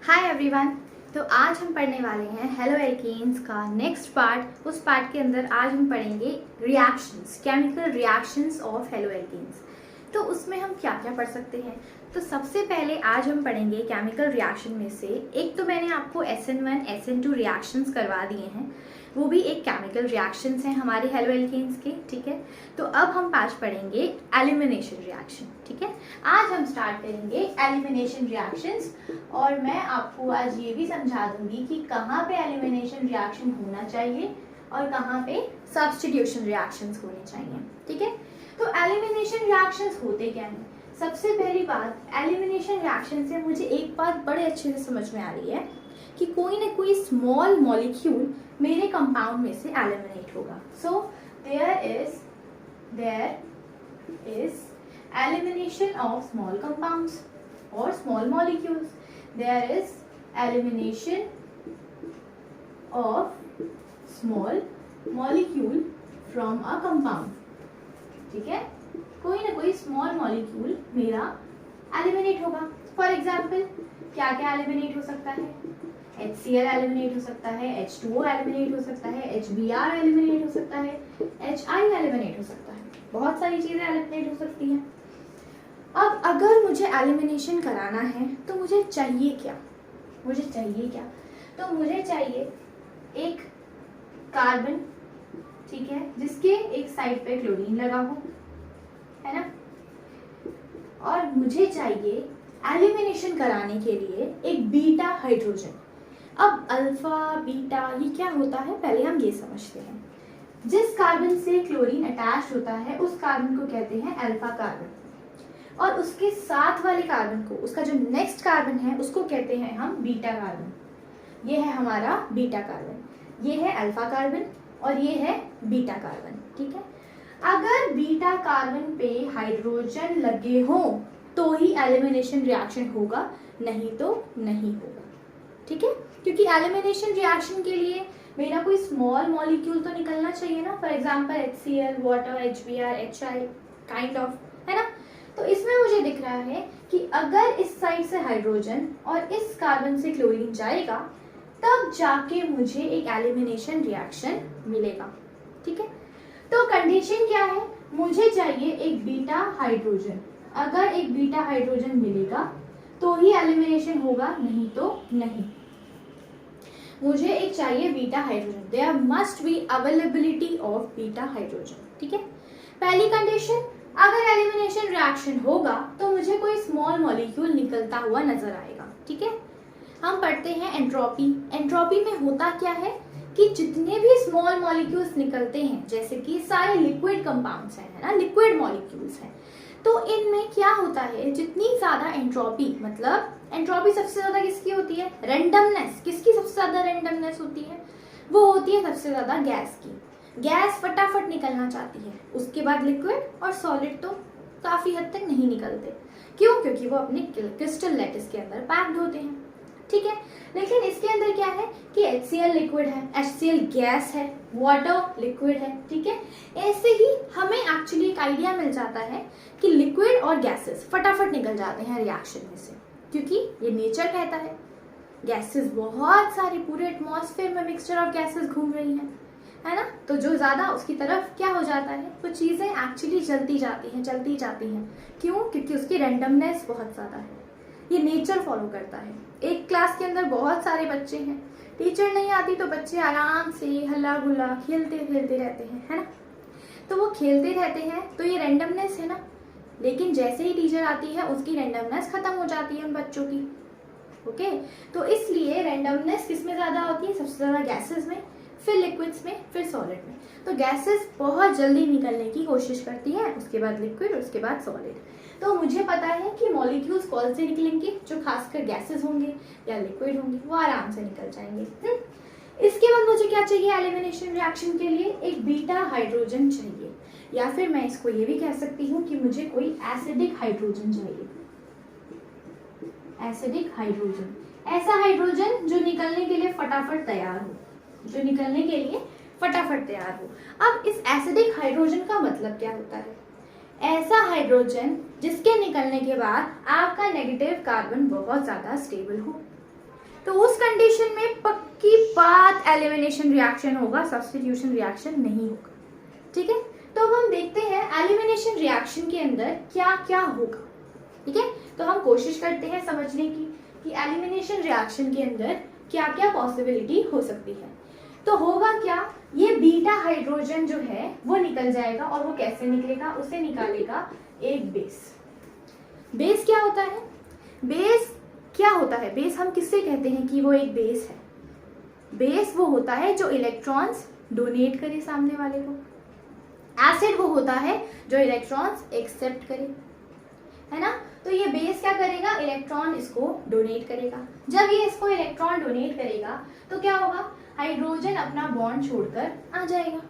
Hi everyone. तो आज हम पढ़ने वाले हैं हेलो एल्केन्स का नेक्स्ट पार्ट। उस पार्ट के अंदर आज हम पढ़ेंगे reactions, chemical reactions of halo alkanes. तो उसमें हम क्या क्या पढ़ सकते हैं। तो सबसे पहले आज हम पढ़ेंगे केमिकल रिएक्शन में से एक तो मैंने आपको SN1 SN2 रिएक्शंस करवा दिए हैं, वो भी एक केमिकल रिएक्शंस हैं हमारे हेलो एल्केन्स के। ठीक है, तो अब हम आज पढ़ेंगे एलिमिनेशन रिएक्शन। ठीक है, आज हम स्टार्ट करेंगे एलिमिनेशन रिएक्शंस और मैं आपको आज ये भी समझा दूंगी कि कहाँ पे एलिमिनेशन रिएक्शन होना चाहिए और कहाँ पे सब्स्टिट्यूशन रिएक्शंस होने चाहिए। ठीक है, तो एलिमिनेशन रिएक्शंस होते क्या हैं। सबसे पहली बात, एलिमिनेशन रिएक्शन से मुझे एक बात बड़े अच्छे से समझ में आ रही है कि कोई ना कोई स्मॉल मॉलिक्यूल मेरे कंपाउंड में से एलिमिनेट होगा। So there is elimination of small compounds or small molecules. There is elimination of small molecule from a compound. ठीक है, कोई ना कोई स्मॉल मॉलिक्यूल मेरा एलिमिनेट होगा। फॉर एग्जाम्पल क्या क्या एलिमिनेट हो सकता है। HCl एलिमिनेट हो सकता है, H2O एलिमिनेट हो सकता है, HBr एलिमिनेट हो सकता है, HI एलिमिनेट हो सकता है, बहुत सारी चीजें एलिमिनेट हो सकती हैं। अब अगर मुझे एलिमिनेशन कराना है तो मुझे चाहिए क्या। तो मुझे चाहिए एक कार्बन, ठीक है, जिसके एक साइड पे क्लोरीन लगा हो, है ना। और मुझे चाहिए एलिमिनेशन कराने के लिए एक बीटा हाइड्रोजन। अब अल्फा बीटा ये क्या होता है, पहले हम ये समझते हैं। जिस कार्बन से क्लोरीन अटैच होता है उस कार्बन को कहते हैं अल्फा कार्बन, और उसके साथ वाले कार्बन को, उसका जो नेक्स्ट कार्बन है उसको कहते हैं हम बीटा कार्बन। ये है हमारा बीटा कार्बन, ये है अल्फा कार्बन और ये है बीटा कार्बन। ठीक है, अगर बीटा कार्बन पे हाइड्रोजन लगे हो तो ही एलिमिनेशन रिएक्शन होगा, नहीं तो नहीं होगा। ठीक है, क्योंकि एलिमिनेशन रिएक्शन के लिए मेरा कोई स्मॉल मॉलिक्यूल तो निकलना चाहिए ना। For example HCl, water, HBr, HI kind of, है ना। तो इसमें मुझे दिख रहा है कि अगर इस साइड से हाइड्रोजन और इस कार्बन से क्लोरीन जाएगा तब जाके मुझे एक एलिमिनेशन रिएक्शन मिलेगा। ठीक है, तो कंडीशन क्या है, मुझे चाहिए एक बीटा हाइड्रोजन। अगर एक बीटा हाइड्रोजन मिलेगा तो ही एलिमिनेशन होगा, नहीं तो नहीं। मुझे एक चाहिए beta hydrogen, there must be availability of beta hydrogen. ठीक है, पहली कंडीशन, अगर एलिमिनेशन रिएक्शन होगा तो मुझे कोई स्मॉल मॉलिक्यूल निकलता हुआ नजर आएगा। ठीक है, हम पढ़ते हैं एंट्रोपी। एंट्रोपी में होता क्या है कि जितने भी स्मॉल मॉलिक्यूल्स निकलते हैं, जैसे कि सारे लिक्विड कंपाउंड्स हैं, है ना, लिक्विड मॉलिक्यूल्स हैं, तो इनमें क्या होता है, जितनी ज्यादा एंट्रोपी, मतलब एंट्रोपी सबसे ज्यादा किसकी होती है, रेंडमनेस। किसकी सबसे ज्यादा रेंडमनेस होती है, वो होती है सबसे ज्यादा गैस की। गैस फटाफट निकलना चाहती है, उसके बाद लिक्विड और सॉलिड तो काफी हद तक नहीं निकलते। क्यों, क्योंकि वो अपने क्रिस्टल लैटिस के अंदर पैक्ड होते हैं। ठीक है, लेकिन इसके अंदर क्या है कि HCl लिक्विड है, HCl गैस है, वाटर लिक्विड है। ठीक है, ऐसे ही हमें एक्चुअली एक आइडिया मिल जाता है कि लिक्विड और गैसेस फटाफट निकल जाते हैं रिएक्शन में से, क्योंकि ये नेचर कहता है। गैसेस बहुत सारी, पूरे एटमॉस्फेयर में मिक्सचर ऑफ गैसेस घूम रही हैं, है ना। तो जो ज्यादा उसकी तरफ क्या हो जाता है, वो चीजें एक्चुअली चलती जाती हैं। क्यों, क्योंकि उसकी रैंडमनेस बहुत ज्यादा है, ये नेचर फॉलो करता है। एक क्लास के अंदर बहुत सारे बच्चे हैं, टीचर नहीं आती तो बच्चे आराम से हल्ला गुल्ला खेलते रहते हैं, है ना। तो वो खेलते रहते हैं तो ये रैंडमनेस है ना, लेकिन जैसे ही टीचर आती है उसकी रैंडमनेस खत्म हो जाती है उन बच्चों की। ओके, तो इसलिए रैंडमनेस किसमें ज्यादा होती है, सबसे ज्यादा गैसेस में, फिर लिक्विड्स में, फिर सॉलिड में। तो गैसेस बहुत जल्दी निकलने की कोशिश करती है, उसके बाद लिक्विड, उसके बाद सॉलिड। तो मुझे पता है कि मॉलिक्यूल्स कौन से निकलेंगे, जो खासकर गैसेस होंगे या लिक्विड होंगे, वो आराम से निकल जाएंगे। इसके बाद मुझे क्या चाहिए एलिमिनेशन रिएक्शन के लिए, एक बीटा हाइड्रोजन चाहिए, या फिर मैं इसको ये भी कह सकती हूँ कि मुझे कोई एसिडिक हाइड्रोजन चाहिए। एसिडिक हाइड्रोजन, ऐसा हाइड्रोजन जो निकलने के लिए फटाफट तैयार हो, अब इस एसिडिक हाइड्रोजन का मतलब क्या होता है, ऐसा हाइड्रोजन जिसके निकलने के बाद आपका नेगेटिव कार्बन बहुत ज्यादा स्टेबल हो। तो उस कंडीशन में पक्की बात एलिमिनेशन रिएक्शन होगा, सब्स्टिट्यूशन रिएक्शन नहीं होगा। ठीक है, तो अब हम देखते हैं एलिमिनेशन रिएक्शन के अंदर क्या क्या होगा। ठीक है, तो हम कोशिश करते हैं समझने की कि एलिमिनेशन रिएक्शन के अंदर क्या क्या पॉसिबिलिटी हो सकती है। तो होगा क्या, ये बीटा हाइड्रोजन जो है वो निकल जाएगा, और वो कैसे निकलेगा, उसे निकालेगा एक बेस। बेस क्या होता है, बेस क्या होता है, बेस हम किससे कहते हैं कि वो एक बेस है। बेस वो होता है जो इलेक्ट्रॉन्स डोनेट करे सामने वाले को। एसिड वो होता है जो इलेक्ट्रॉन्स एक्सेप्ट करे, है ना। तो ये बेस क्या करेगा, इलेक्ट्रॉन इसको डोनेट करेगा। जब ये इसको इलेक्ट्रॉन डोनेट करेगा तो क्या होगा, हाइड्रोजन अपना बॉन्ड छोड़कर आ जाएगा।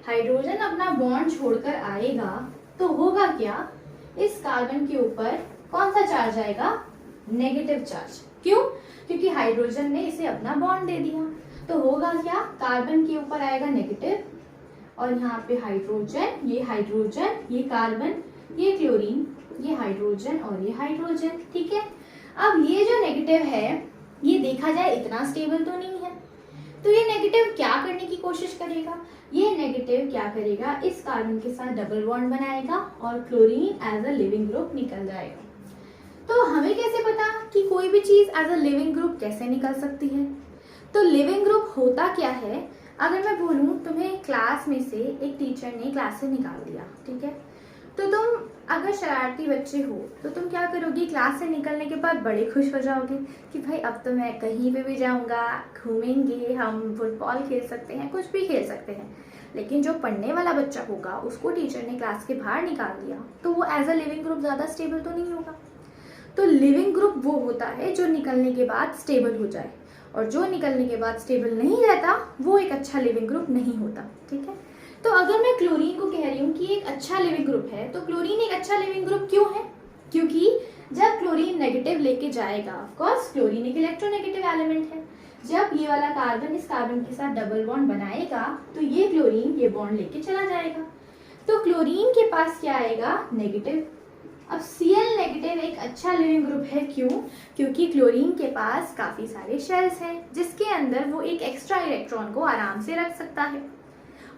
हाइड्रोजन अपना बॉन्ड छोड़कर आएगा तो होगा क्या, इस कार्बन के ऊपर कौन सा चार्ज आएगा, नेगेटिव चार्ज। क्यों, क्योंकि हाइड्रोजन ने इसे अपना बॉन्ड दे दिया। तो होगा क्या, कार्बन के ऊपर आएगा नेगेटिव, और यहाँ पे हाइड्रोजन, ये कार्बन, ये क्लोरीन, ये हाइड्रोजन और ये हाइड्रोजन। ठीक है, अब ये जो नेगेटिव है ये देखा जाए इतना स्टेबल तो नहीं है, तो ये नेगेटिव क्या करने की कोशिश करेगा, ये नेगेटिव क्या करेगा, इस कार्बन के साथ डबल बॉन्ड बनाएगा और chlorine as a leaving group निकल जाएगा। तो हमें कैसे पता कि कोई भी चीज एज अ लिविंग ग्रुप कैसे निकल सकती है। तो लिविंग ग्रुप होता क्या है, अगर मैं बोलूँ तुम्हें क्लास में से एक टीचर ने क्लास से निकाल दिया, ठीक है, तो तुम अगर शरारती बच्चे हो तो तुम क्या करोगे, क्लास से निकलने के बाद बड़े खुश हो जाओगे कि भाई अब तो मैं कहीं पे भी जाऊंगा, घूमेंगे, हम फुटबॉल खेल सकते हैं, कुछ भी खेल सकते हैं। लेकिन जो पढ़ने वाला बच्चा होगा उसको टीचर ने क्लास के बाहर निकाल दिया तो वो एज अ लिविंग ग्रुप ज़्यादा स्टेबल तो नहीं होगा। तो लिविंग ग्रुप वो होता है जो निकलने के बाद स्टेबल हो जाए, और जो निकलने के बाद स्टेबल नहीं रहता वो एक अच्छा लिविंग ग्रुप नहीं होता। ठीक है, तो अगर मैं क्लोरीन को कह रही हूँ कि एक अच्छा लिविंग ग्रुप है, तो क्लोरीन एक अच्छा लिविंग ग्रुप क्यों है, क्योंकि जब क्लोरीन नेगेटिव लेके जाएगा, ऑफ कोर्स क्लोरीन एक इलेक्ट्रोनेगेटिव एलिमेंट है, जब ये वाला कार्बन इस कार्बन के साथ डबल बॉन्ड बनाएगा तो ये क्लोरीन ये बॉन्ड लेके चला जाएगा, तो क्लोरीन के पास क्या आएगा, नेगेटिव। अब Cl नेगेटिव एक अच्छा लिविंग ग्रुप है, क्यों, क्योंकि क्लोरीन के पास काफी सारे शेल्स हैं जिसके अंदर वो एक एक्स्ट्रा इलेक्ट्रॉन को आराम से रख सकता है,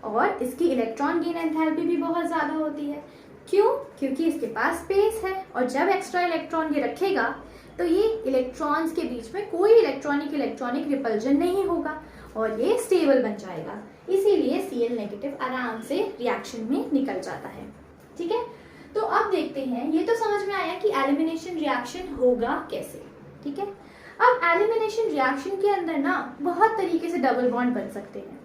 और इसकी इलेक्ट्रॉन गेन एंथैल्पी भी बहुत ज्यादा होती है। क्यों, क्योंकि इसके पास स्पेस है, और जब एक्स्ट्रा इलेक्ट्रॉन ये रखेगा तो ये इलेक्ट्रॉन्स के बीच में कोई इलेक्ट्रॉनिक रिपल्जन नहीं होगा और ये स्टेबल बन जाएगा। इसीलिए Cl नेगेटिव आराम से रिएक्शन में निकल जाता है। ठीक है, तो अब देखते हैं, ये तो समझ में आया कि एलिमिनेशन रिएक्शन होगा कैसे। ठीक है, अब एलिमिनेशन रिएक्शन के अंदर ना बहुत तरीके से डबल बॉन्ड बन सकते हैं,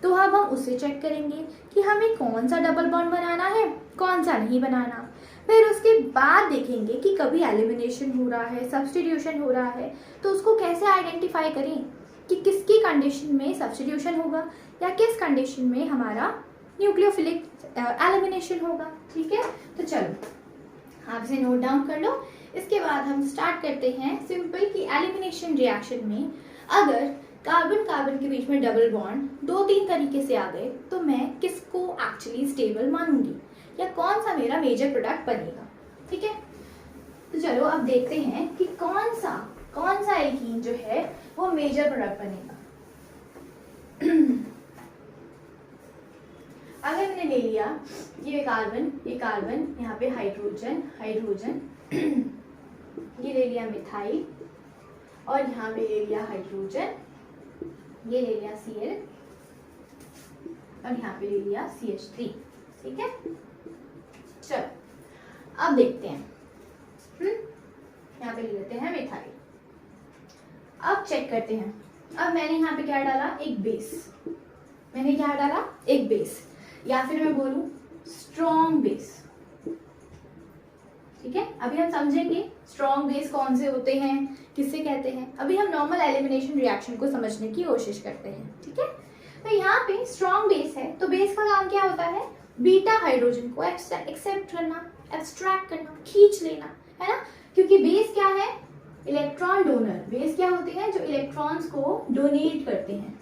तो अब हम उसे चेक करेंगे कि हमें कौन सा डबल बॉन्ड बनाना है, कौन सा नहीं बनाना। फिर उसके बाद देखेंगे कि कभी एलिमिनेशन हो रहा है, सब्स्टिट्यूशन हो रहा है, तो उसको कैसे आइडेंटिफाई करें कि किसकी कंडीशन में सब्स्टिट्यूशन होगा या किस कंडीशन में हमारा न्यूक्लियोफिलिक एलिमिनेशन होगा। ठीक है, तो चलो आप इसे नोट डाउन कर लो। इसके बाद हम स्टार्ट करते हैं सिंपल कि एलिमिनेशन रिएक्शन में अगर कार्बन कार्बन के बीच में डबल बॉन्ड 2-3 तरीके से आ गए तो मैं किसको एक्चुअली स्टेबल मानूंगी या कौन सा मेरा मेजर प्रोडक्ट बनेगा। ठीक है, तो चलो अब देखते हैं कि कौन सा एल्कीन जो है वो मेजर प्रोडक्ट बनेगा। अगर मैंने ले लिया ये कार्बन, यहाँ पे हाइड्रोजन, ये ले लिया मिथाइल, और यहाँ पे ले लिया हाइड्रोजन, ये ले लिया Cl, और यहाँ पे ले लिया CH3। ठीक है, चलो अब देखते हैं, यहाँ पे ले लेते हैं मिथाइल। अब चेक करते हैं, अब मैंने यहाँ पे क्या डाला, एक बेस, या फिर मैं बोलूं स्ट्रॉन्ग बेस। ठीक है, अभी हम समझेंगे स्ट्रॉन्ग बेस कौन से होते हैं, किससे कहते हैं। अभी हम नॉर्मल एलिमिनेशन रिएक्शन को समझने की कोशिश करते हैं। ठीक है, तो यहाँ पे स्ट्रॉन्ग बेस है, तो बेस का काम क्या होता है, बीटा हाइड्रोजन को एक्सेप्ट करना, एब्स्ट्रैक्ट करना, खींच लेना, है ना। क्योंकि बेस क्या है, इलेक्ट्रॉन डोनर। बेस क्या होते हैं, जो इलेक्ट्रॉन्स को डोनेट करते हैं,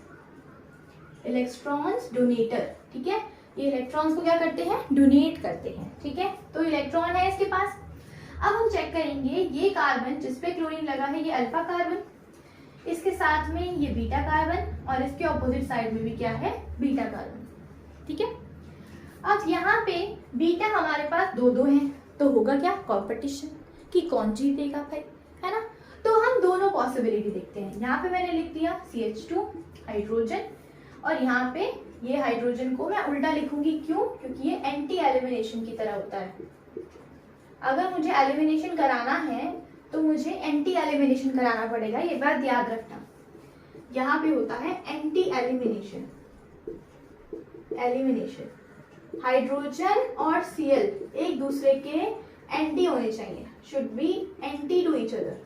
इलेक्ट्रॉन्स डोनेटर। ठीक है, ये इलेक्ट्रॉन्स को क्या करते हैं, डोनेट करते हैं। ठीक है, तो इलेक्ट्रॉन है इसके पास। अब हम चेक करेंगे ये कार्बन जिसपे क्लोरीन लगा है, ये अल्फा कार्बन, इसके साथ में ये बीटा कार्बन और इसके ऑपोजिट साइड में भी क्या है, बीटा कार्बन। ठीक है, अब यहाँ पे बीटा हमारे पास दो दो हैं, तो होगा क्या, कंपटीशन कि कौन जीतेगा भाई, है ना। तो हम दोनों पॉसिबिलिटी देखते हैं। यहाँ पे मैंने लिख दिया CH2 हाइड्रोजन, और यहाँ पे ये हाइड्रोजन को मैं उल्टा लिखूंगी, क्यों, क्योंकि ये एंटी एलिमिनेशन की तरह होता है। अगर मुझे एलिमिनेशन कराना है तो मुझे एंटी एलिमिनेशन कराना पड़ेगा, ये बात याद रखना। यहाँ पे होता है एंटी एलिमिनेशन। एलिमिनेशन हाइड्रोजन और Cl एक दूसरे के एंटी होने चाहिए, should be anti to each other,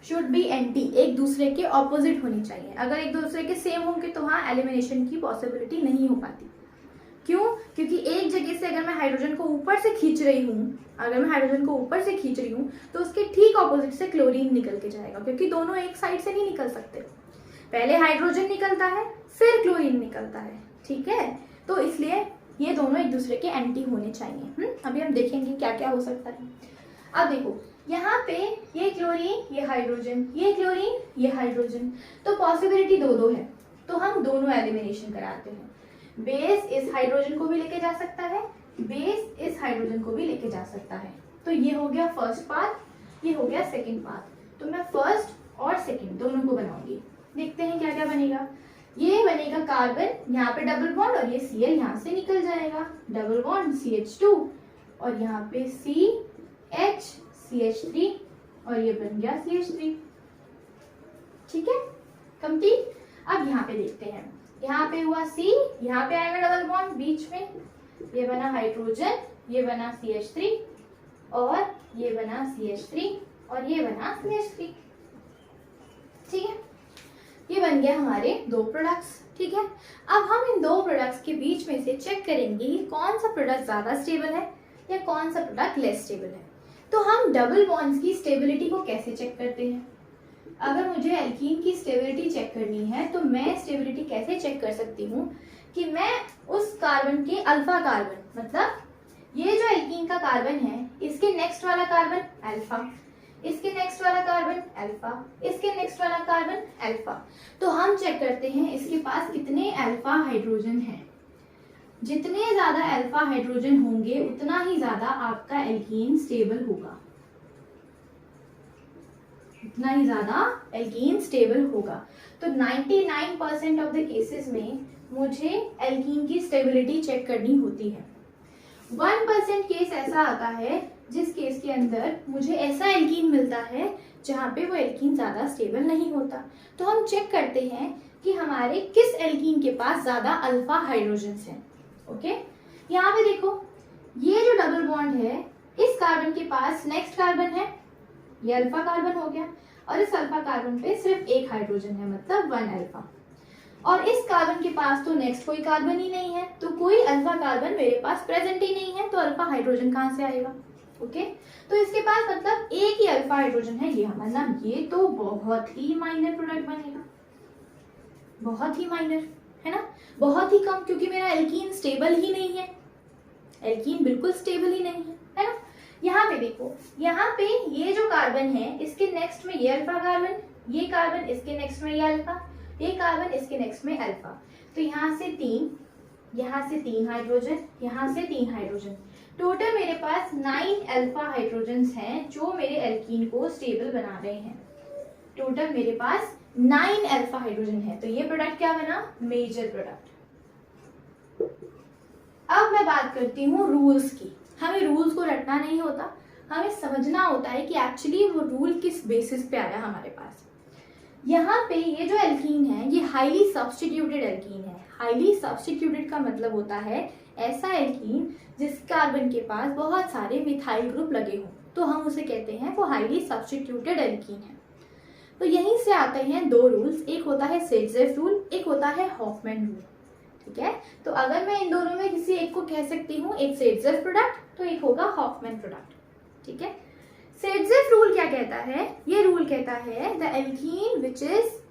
should be anti, एक दूसरे के ऑपोजिट होनी चाहिए। अगर एक दूसरे के सेम होंगे तो हाँ एलिमिनेशन की पॉसिबिलिटी नहीं हो पाती। क्यों, क्योंकि एक जगह से अगर मैं हाइड्रोजन को ऊपर से खींच रही हूँ, तो उसके ठीक ऑपोजिट से क्लोरीन निकल के जाएगा, क्योंकि दोनों एक साइड से नहीं निकल सकते। पहले हाइड्रोजन निकलता है फिर क्लोरीन निकलता है, ठीक है। तो इसलिए ये दोनों एक दूसरे के एंटी होने चाहिए। अभी हम देखेंगे क्या क्या हो सकता है। अब देखो यहाँ पे ये क्लोरीन, ये हाइड्रोजन, ये क्लोरीन, ये हाइड्रोजन, तो पॉसिबिलिटी दो दो है, तो हम दोनों एलिमिनेशन कराते हैं। बेस इस हाइड्रोजन को भी लेके जा सकता है, बेस इस हाइड्रोजन को भी लेके जा सकता है। तो ये हो गया फर्स्ट पार्ट, ये हो गया सेकंड पार्ट। तो मैं फर्स्ट और सेकंड दोनों को बनाऊंगी। देखते हैं क्या क्या बनेगा। ये बनेगा कार्बन, यहाँ पे डबल बॉन्ड और ये Cl यहाँ से निकल जाएगा, डबल बॉन्ड CH2 और यहाँ पे CH CH3 और ये बन गया CH3। ठीक है, कंप्लीट। अब यहाँ पे देखते हैं, यहाँ पे हुआ C, यहाँ पे आएगा डबल बॉन्ड बीच में, ये बना हाइड्रोजन, ये बना CH3 और ये बना CH3 और ये बना CH3। ठीक है, ये बन गया हमारे दो प्रोडक्ट्स। ठीक है, अब हम इन दो प्रोडक्ट्स के बीच में से चेक करेंगे कि कौन सा प्रोडक्ट ज्यादा स्टेबल है या कौन सा प्रोडक्ट लेस स्टेबल है। तो हम डबल बॉन्ड्स की स्टेबिलिटी को कैसे चेक करते हैं। अगर मुझे एल्कीन की स्टेबिलिटी चेक करनी है तो मैं स्टेबिलिटी कैसे चेक कर सकती हूँ कि मैं उस कार्बन के अल्फा कार्बन, मतलब ये जो एल्कीन का कार्बन है इसके नेक्स्ट वाला कार्बन अल्फा, इसके नेक्स्ट वाला कार्बन अल्फा, इसके नेक्स्ट वाला कार्बन अल्फा। तो हम चेक करते हैं इसके पास कितने अल्फा हाइड्रोजन हैं। जितने ज्यादा अल्फा हाइड्रोजन होंगे उतना ही ज्यादा आपका एल्कीन स्टेबल होगा, उतना ही ज्यादा एल्कीन स्टेबल होगा। तो 99% ऑफ द केसेस में मुझे एल्कीन की स्टेबिलिटी चेक करनी होती है। 1% केस ऐसा आता है जिस केस के अंदर मुझे ऐसा एल्कीन मिलता है जहाँ पे वो एल्कीन ज्यादा स्टेबल नहीं होता। तो हम चेक करते हैं कि हमारे किस एल्कीन के पास ज्यादा अल्फा हाइड्रोजन हैं। ओके, यहाँ पे देखो ये जो डबल बॉन्ड है इस कार्बन के पास नेक्स्ट कार्बन है, ये अल्फा कार्बन हो गया, और इस अल्फा कार्बन पे सिर्फ एक हाइड्रोजन है, मतलब 1 अल्फा। और इस कार्बन के पास तो नेक्स्ट कोई कार्बन ही नहीं है, तो कोई अल्फा कार्बन मेरे पास प्रेजेंट ही नहीं है, तो अल्फा हाइड्रोजन कहाँ से आएगा। ओके, तो इसके पास मतलब एक ही अल्फा हाइड्रोजन है, ये मतलब ये तो बहुत ही माइनर प्रोडक्ट बनेगा, बहुत ही माइनर, है ना, बहुत ही कम, क्योंकि मेरा एल्कीन स्टेबल ही नहीं है, एल्कीन बिल्कुल स्टेबल ही नहीं है ना। यहाँ पे देखो, यहाँ पे ये जो कार्बन है इसके नेक्स्ट में ये अल्फा कार्बन, ये कार्बन इसके नेक्स्ट में ये अल्फा, ये कार्बन इसके नेक्स्ट में अल्फा, तो यहाँ से 3, यहाँ से 3 हाइड्रोजन, यहाँ से 3 हाइड्रोजन, टोटल मेरे पास 9 अल्फा हाइड्रोजन्स हैं जो मेरे एल्कीन को स्टेबल बना रहे हैं। टोटल मेरे पास 9 अल्फा हाइड्रोजन है, तो ये प्रोडक्ट क्या बना, मेजर प्रोडक्ट। अब मैं बात करती हूँ रूल्स की। हमें रूल्स को रटना नहीं होता, हमें समझना होता है कि एक्चुअली वो रूल किस बेसिस पे आया हमारे पास। यहाँ पे ये जो एल्कीन है ये हाईली सब्स्टिट्यूटेड एल्कीन है। हाईली सब्स्टिट्यूटेड का मतलब होता है ऐसा एल्कीन जिस कार्बन के पास बहुत सारे मिथाइल ग्रुप लगे हों, तो हम उसे कहते हैं वो हाईली सब्स्टिट्यूटेड एल्कीन है। तो यहीं से आते हैं दो रूल्स, एक होता है सेटजेफ रूल, एक होता है हॉफमैन रूल। ठीक है, तो अगर मैं इन दोनों में किसी एक को कह सकती हूँ, एक सेटजेफ प्रोडक्ट तो एक होगा हॉफमैन प्रोडक्ट। ठीक है, सेटजेफ रूल क्या कहता है, ये रूल कहता है the alkene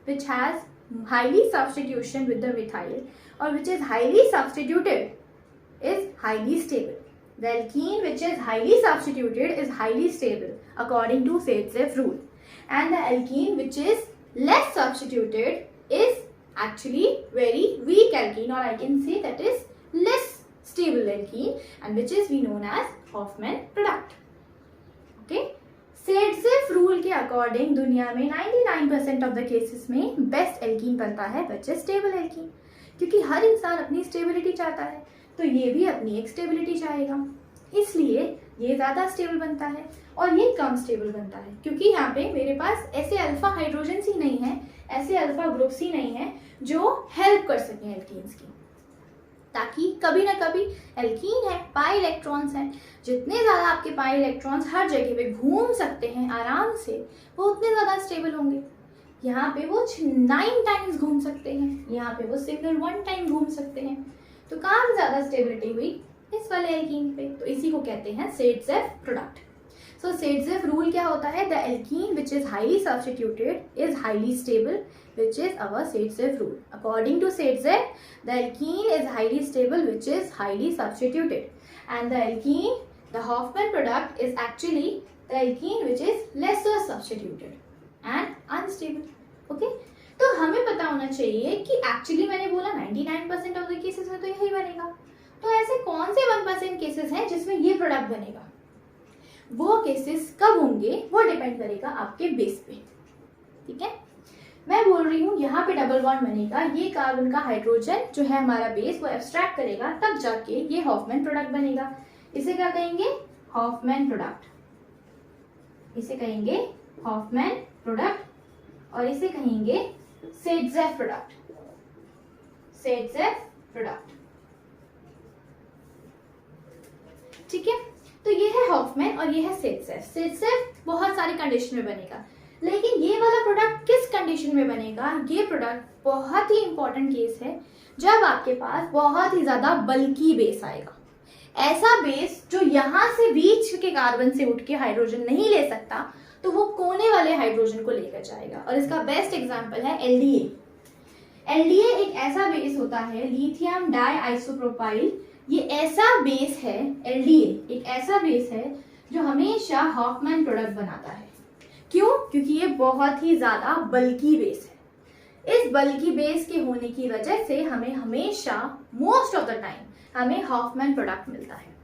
which has highly substitution with the methyl or which is highly substituted is highly stable. The alkene which is highly substituted is highly stable according to Seitzev rule, and the alkene which is less substituted is actually very weak alkene, or I can say that is less stable alkene, and which is we known as Hofmann product. Okay, Saytzeff rule के according दुनिया में 99% of the cases में best alkene बनता है which is stable alkene, क्योंकि हर इंसान अपनी stability चाहता है, तो ये भी अपनी एक स्टेबिलिटी चाहेगा, इसलिए ये ज़्यादा स्टेबल बनता है और ये कम स्टेबल बनता है, क्योंकि यहाँ पे मेरे पास ऐसे अल्फा हाइड्रोजन्स ही नहीं है, ऐसे अल्फा ग्रुप्स ही नहीं है जो हेल्प कर सकें एल्कीन्स की, ताकि कभी ना कभी एल्कीन है, पाई इलेक्ट्रॉन्स हैं, जितने ज़्यादा आपके पाई इलेक्ट्रॉन्स हर जगह पे घूम सकते हैं आराम से, वो उतने ज़्यादा स्टेबल होंगे। यहाँ पे वो 9 टाइम्स घूम सकते हैं, यहाँ पे वो सिंगल 1 टाइम घूम सकते हैं, तो कहाँ ज़्यादा स्टेबिलिटी हुई, इस वाले एल्कीन पे, तो इसी को कहते हैं सेडसेफ प्रोडक्ट। सो सेडसेफ रूल क्या होता है, the alkene which is highly substituted is highly stable, which is our Saidzev rule. According to Saidzev, the alkene is highly stable, which is highly substituted, and the alkene, the Hofmann product, is actually the alkene which is lesser substituted and unstable. Okay? तो हमें पता होना चाहिए कि actually मैंने बोला 99% of the cases में तो यही बनेगा, तो ऐसे कौन से 1% केसेस हैं जिसमें ये प्रोडक्ट बनेगा, वो केसेस कब होंगे वो डिपेंड करेगा आपके बेस पे। ठीक है, मैं बोल रही हूँ यहाँ पे डबल बॉन्ड बनेगा, ये कार्बन का हाइड्रोजन जो है हमारा बेस वो एब्स्ट्रैक्ट करेगा, तब जाके ये हॉफमैन प्रोडक्ट बनेगा। इसे क्या कहेंगे, हॉफमैन प्रोडक्ट, इसे कहेंगे हॉफमैन प्रोडक्ट, और इसे कहेंगे सेडजेफ प्रोडक्ट, सेडजेफ प्रोडक्ट। ठीक है, तो ये है हॉफमैन और ये है सेडजेफ। सेडजेफ बहुत सारी कंडीशन में बनेगा, लेकिन ये वाला प्रोडक्ट किस कंडीशन में बनेगा, ये प्रोडक्ट बहुत ही इंपॉर्टेंट केस है जब आपके पास बहुत ही ज्यादा बल्की बेस आएगा, ऐसा बेस जो यहाँ से बीच के कार्बन से उठ के हाइड्रोजन नहीं ले सकता, तो वो कोने वाले हाइड्रोजन को लेकर जाएगा, और इसका बेस्ट एग्जांपल है एलडीए। एलडीए एक ऐसा बेस होता है, लिथियम डाई आइसोप्रोपाइल, ये ऐसा बेस है, एलडीए एक ऐसा बेस है जो हमेशा हॉफमैन प्रोडक्ट बनाता है। क्यों? क्योंकि ये बहुत ही ज्यादा बल्की बेस है। इस बल्की बेस के होने की वजह से हमें हमेशा मोस्ट ऑफ द टाइम हमें हॉफमैन प्रोडक्ट मिलता है।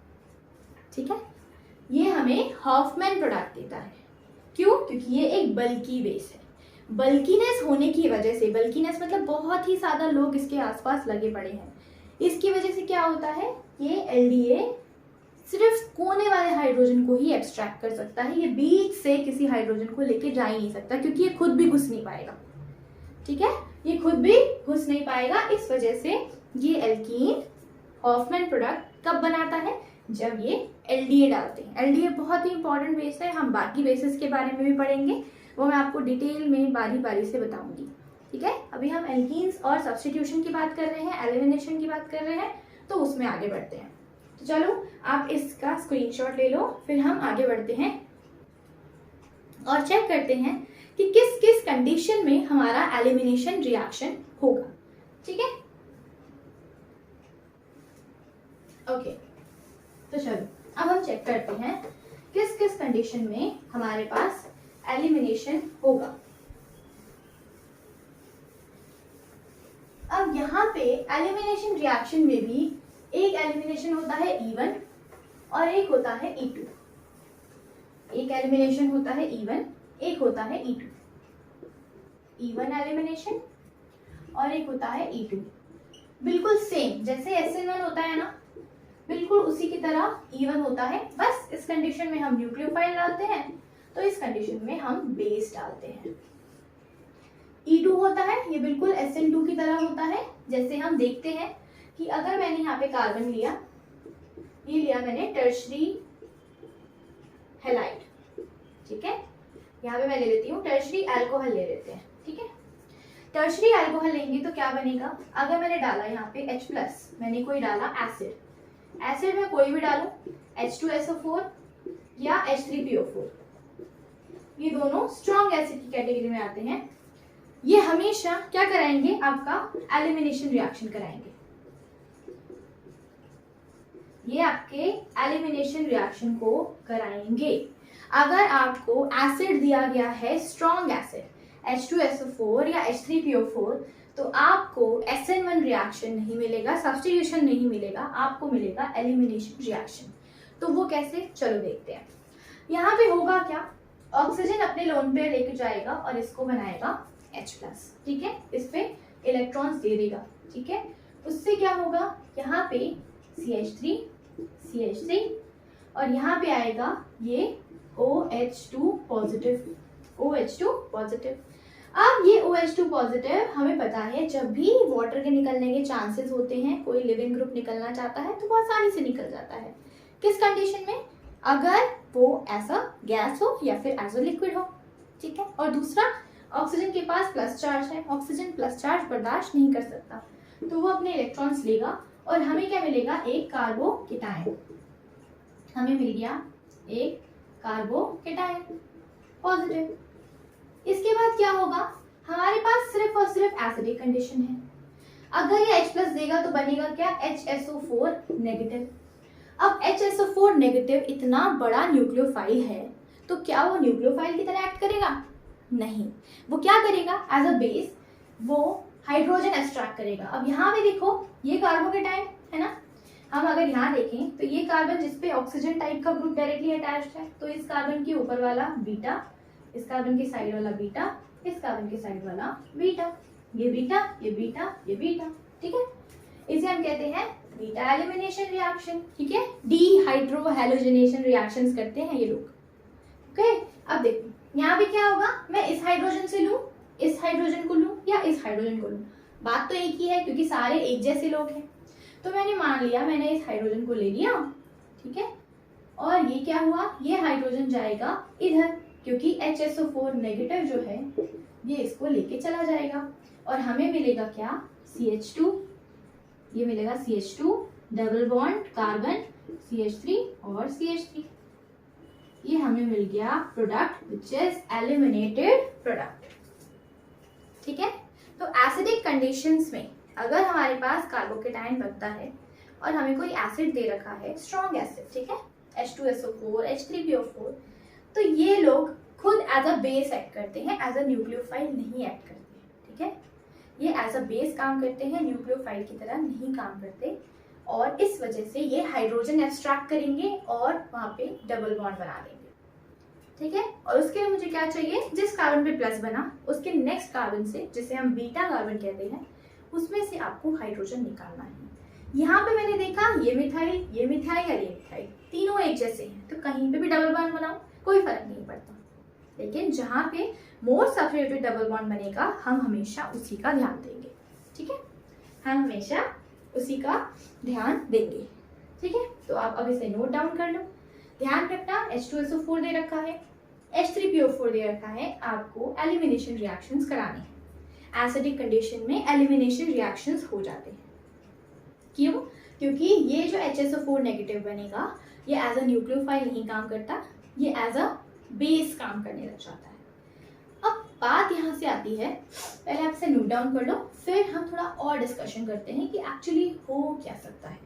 ठीक है, ये हमें हॉफमैन प्रोडक्ट देता है। क्यों? क्योंकि ये एक बल्की बेस है। बल्कीनेस होने की वजह से, बल्कीनेस मतलब बहुत ही ज्यादा लोग इसके आसपास लगे पड़े हैं, इसकी वजह से क्या होता है, ये एलडीए सिर्फ कोने वाले हाइड्रोजन को ही एब्स्ट्रैक्ट कर सकता है, ये बीच से किसी हाइड्रोजन को लेके जा ही नहीं सकता, क्योंकि ये खुद भी घुस नहीं पाएगा। ठीक है, ये खुद भी घुस नहीं पाएगा, इस वजह से ये एल्कीन हॉफमैन प्रोडक्ट कब बनाता है, जब ये एलडीए डालते हैं। एलडीए बहुत ही इंपॉर्टेंट बेस है, हम बाकी बेसिस के बारे में भी पढ़ेंगे, वो मैं आपको डिटेल में बारी बारी से बताऊंगी। ठीक है, अभी हम एल्कीन्स और सब्स्टिट्यूशन की बात कर रहे हैं, एलिमिनेशन की बात कर रहे हैं, तो उसमें आगे बढ़ते हैं। तो चलो आप इसका स्क्रीनशॉट ले लो, फिर हम आगे बढ़ते हैं और चेक करते हैं कि किस किस कंडीशन में हमारा एलिमिनेशन रिएक्शन होगा। ठीक है, ओके, तो चलो अब हम चेक करते हैं किस किस कंडीशन में हमारे पास एलिमिनेशन होगा। अब यहाँ पे एलिमिनेशन रिएक्शन में भी एक एलिमिनेशन होता है E1 और एक होता है E2। एक एलिमिनेशन होता है E1, एक होता है E2। E1 एलिमिनेशन और एक होता है E2। बिल्कुल सेम जैसे SN1 होता है ना, बिल्कुल उसी की तरह E1 होता है, बस इस कंडीशन में हम न्यूक्लियोफाइल डालते हैं, तो इस कंडीशन में हम बेस डालते हैं। E2 होता है, ये बिल्कुल SN2 की तरह होता है, जैसे हम देखते हैं कि अगर मैंने यहाँ पे कार्बन लिया, ये लिया मैंने टर्शरी हैलाइड, ठीक है, यहाँ पे मैं ले लेती हूँ टर्शरी अल्कोहल ले लेते हैं। ठीक है, टर्शरी अल्कोहल लेंगे तो क्या बनेगा, अगर मैंने डाला यहाँ पे H+, मैंने कोई डाला एसिड, एसिड में कोई भी डालूं, H2SO4 या H3PO4, ये दोनों स्ट्रॉन्ग एसिड की कैटेगरी में आते हैं। ये हमेशा क्या कराएंगे, आपका एलिमिनेशन रिएक्शन कराएंगे, ये आपके एलिमिनेशन रिएक्शन को कराएंगे। अगर आपको एसिड दिया गया है, स्ट्रॉन्ग एसिड, H2SO4 या H3PO4, तो आपको SN1 रिएक्शन नहीं मिलेगा, सब्स्टिट्यूशन नहीं मिलेगा, आपको मिलेगा एलिमिनेशन रिएक्शन। तो वो कैसे, चलो देखते हैं। यहाँ पे होगा क्या, ऑक्सीजन अपने लोन पेयर लेके जाएगा और इसको बनाएगा H+, ठीक है, इस पे इलेक्ट्रॉन्स दे देगा, ठीक है। उससे क्या होगा, यहाँ पे CH3 CH3 और यहाँ पे आएगा ये OH2 पॉजिटिव, OH2 पॉजिटिव। अब ये OH2 पॉजिटिव हमें पता है जब भी वाटर के निकलने के चांसेस होते हैं, कोई लिविंग ग्रुप निकलना चाहता है तो वो आसानी से निकल जाता है। किस कंडीशन में, अगर वो ऐसा गैस हो या फिर एज अ लिक्विड हो, ठीक है। और दूसरा, ऑक्सीजन के पास प्लस चार्ज है, ऑक्सीजन प्लस चार्ज बर्दाश्त नहीं कर सकता, तो वो अपने इलेक्ट्रॉन्स लेगा और हमें क्या मिलेगा, एक कार्बोकेटायन, हमें मिल गया एक कार्बोकेटायन पॉजिटिव। इसके बाद क्या होगा, हमारे पास सिर्फ और सिर्फ एसिडिक कंडीशन है। अगर ये H+ देगा तो बनेगा क्या, HSO4 नेगेटिव। अब HSO4 नेगेटिव इतना बड़ा न्यूक्लियोफाइल है, तो क्या वो न्यूक्लियोफाइल की तरह एक्ट करेगा, नहीं। वो क्या करेगा, एज अ बेस वो हाइड्रोजन एक्सट्रैक्ट करेगा। अब यहाँ पे देखो, ये कार्बोकेटायन है ना, हम अगर यहाँ देखें तो ये कार्बन जिसपे ऑक्सीजन टाइप का ग्रुप डायरेक्टली अटैच्ड है, तो इस कार्बन के ऊपर वाला बीटा, इस कार्बन के साइड वाला बीटा, इस कार्बन के साइड वाला बीटा, ये बीटा, ये बीटा, ये बीटा, ठीक है। इसे हम कहते हैं बीटा एलिमिनेशन रिएक्शन, ठीक है। डीहाइड्रोहैलोजिनेशन रिएक्शंस करते हैं ये लोग, ओके। अब देखो यहाँ पे क्या होगा, मैं इस हाइड्रोजन से लूं, इस हाइड्रोजन को लूं या इस हाइड्रोजन को लूं, बात तो एक ही है क्योंकि सारे एक जैसे लोग हैं। तो मैंने मान लिया, मैंने इस हाइड्रोजन को ले लिया, ठीक है। और ये क्या हुआ, ये हाइड्रोजन जाएगा इधर, क्योंकि HSO4 नेगेटिव जो है ये इसको लेके चला जाएगा और हमें मिलेगा क्या, CH2, ये मिलेगा CH2 double bond carbon CH3 और CH3, ये हमें मिल गया product which is eliminated product, ठीक है। तो एसिडिक कंडीशंस में अगर हमारे पास कार्बोकेटायन बनता है और हमें कोई एसिड दे रखा है, स्ट्रॉन्ग एसिड, ठीक है, H2SO4 H3PO4, तो ये लोग खुद एज अ बेस एक्ट करते हैं, एज अ न्यूक्लियोफाइल नहीं एक्ट करते, ठीक है। ये एज अ बेस काम करते हैं, न्यूक्लियोफाइल की तरह नहीं काम करते, और इस वजह से ये हाइड्रोजन एक्सट्रैक्ट करेंगे और वहां पे डबल बॉन्ड बना देंगे, ठीक है। और उसके लिए मुझे क्या चाहिए, जिस कार्बन पे प्लस बना उसके नेक्स्ट कार्बन से, जिसे हम बीटा कार्बन कहते हैं, उसमें से आपको हाइड्रोजन निकालना है। यहाँ पे मैंने देखा ये मिथाइल, ये मिथाइल और ये मिथाइल तीनों एक जैसे हैं, तो कहीं पे भी डबल बॉन्ड बनाओ कोई फर्क नहीं पड़ता, लेकिन जहाँ पे मोर सब्स्टिट्यूटेड डबल बॉन्ड बनेगा हम हमेशा उसी का ध्यान देंगे, ठीक है, हम हमेशा उसी का ध्यान देंगे, ठीक है। तो आप अब इसे नोट डाउन कर लो, ध्यान रखना H2SO4 दे रखा है, H3PO4 दे रखा है, आपको एलिमिनेशन रिएक्शंस कराने हैं। एसिडिक कंडीशन में एलिमिनेशन रिएक्शंस हो जाते हैं, क्यों, क्योंकि ये जो HSO4 नेगेटिव बनेगा ये एज अ न्यूक्लियोफाइल नहीं काम करता, ये एज अ बेस काम करने लग जाता है। अब बात यहाँ से आती है, पहले आप इसे नोट डाउन कर लो, फिर हम थोड़ा और डिस्कशन करते हैं कि एक्चुअली हो क्या सकता है।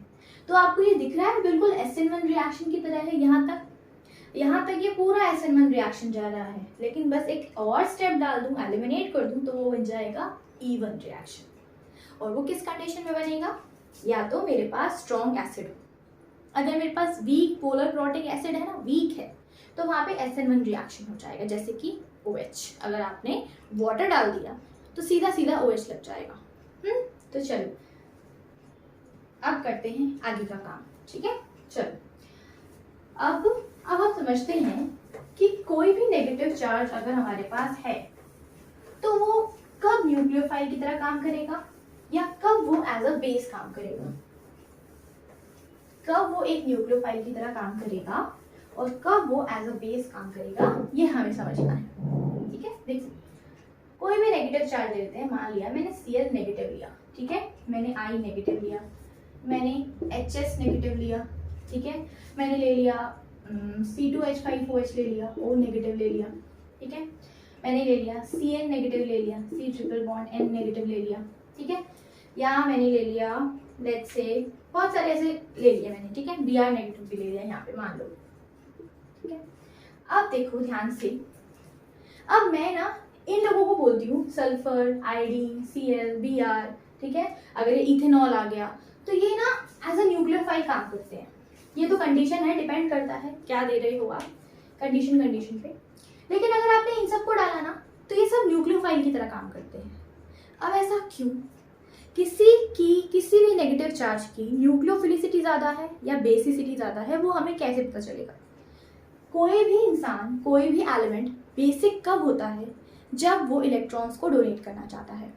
तो आपको ये दिख रहा है बिल्कुल SN1 रिएक्शन की तरह है, यहाँ तक ये पूरा SN1 रिएक्शन जा रहा है, लेकिन बस एक और स्टेप डाल दूं, एलिमिनेट कर दूं, तो वो बन जाएगा E1 रिएक्शन। और वो किस कंडीशन में बनेगा, या तो मेरे पास स्ट्रॉन्ग एसिड हो, अगर मेरे पास वीक पोलर प्रोटिक एसिड है ना, वीक है, तो वहां पे SN1 रिएक्शन हो जाएगा, जैसे कि OH, अगर आपने वाटर डाल दिया तो सीधा सीधा OH लग जाएगा। तो चलो अब करते हैं आगे का काम, ठीक है। चलो अब हम समझते हैं कि कोई भी नेगेटिव चार्ज अगर हमारे पास है तो वो कब न्यूक्लियोफाइल की तरह काम करेगा या कब वो एज अ बेस काम करेगा, कब वो एक न्यूक्लियोफाइल की तरह काम करेगा और कब वो एज अ बेस काम करेगा, ये हमें समझना है, ठीक है। देखिए कोई भी नेगेटिव चार्ज लेते हैं, मान लिया मैंने Cl नेगेटिव लिया, ठीक है, मैंने I नेगेटिव लिया, मैंने HS नेगेटिव लिया, ठीक है, मैंने ले लिया C2H5OH ले लिया, O नेगेटिव ले लिया, ठीक है, मैंने ले लिया Cn नेगेटिव ले लिया, C triple bond N negative ले लिया, ठीक है, या मैंने ले लिया लेट्स से बहुत सारे ऐसे ले लिया मैंने, ठीक है, Br नेगेटिव भी ले लिया यहाँ पे मान लो, ठीक है। अब देखो ध्यान से, अब मैं ना इन लोगों को बोलती हूँ सल्फर, आयोडीन, Cl, Br, ठीक है। अगर ये इथेनॉल आ गया तो ये ना एज अ न्यूक्लियोफाइल काम करते हैं। ये तो कंडीशन है, डिपेंड करता है क्या दे रहे हो आप, कंडीशन पे। लेकिन अगर आपने इन सबको डाला ना तो ये सब न्यूक्लियोफाइल की तरह काम करते हैं। अब ऐसा क्यों? किसी भी नेगेटिव चार्ज की न्यूक्लियोफिलिसिटी ज़्यादा है या बेसिसिटी ज़्यादा है, वो हमें कैसे पता चलेगा? कोई भी इंसान, कोई भी एलिमेंट बेसिक कब होता है? जब वो इलेक्ट्रॉन्स को डोनेट करना चाहता है।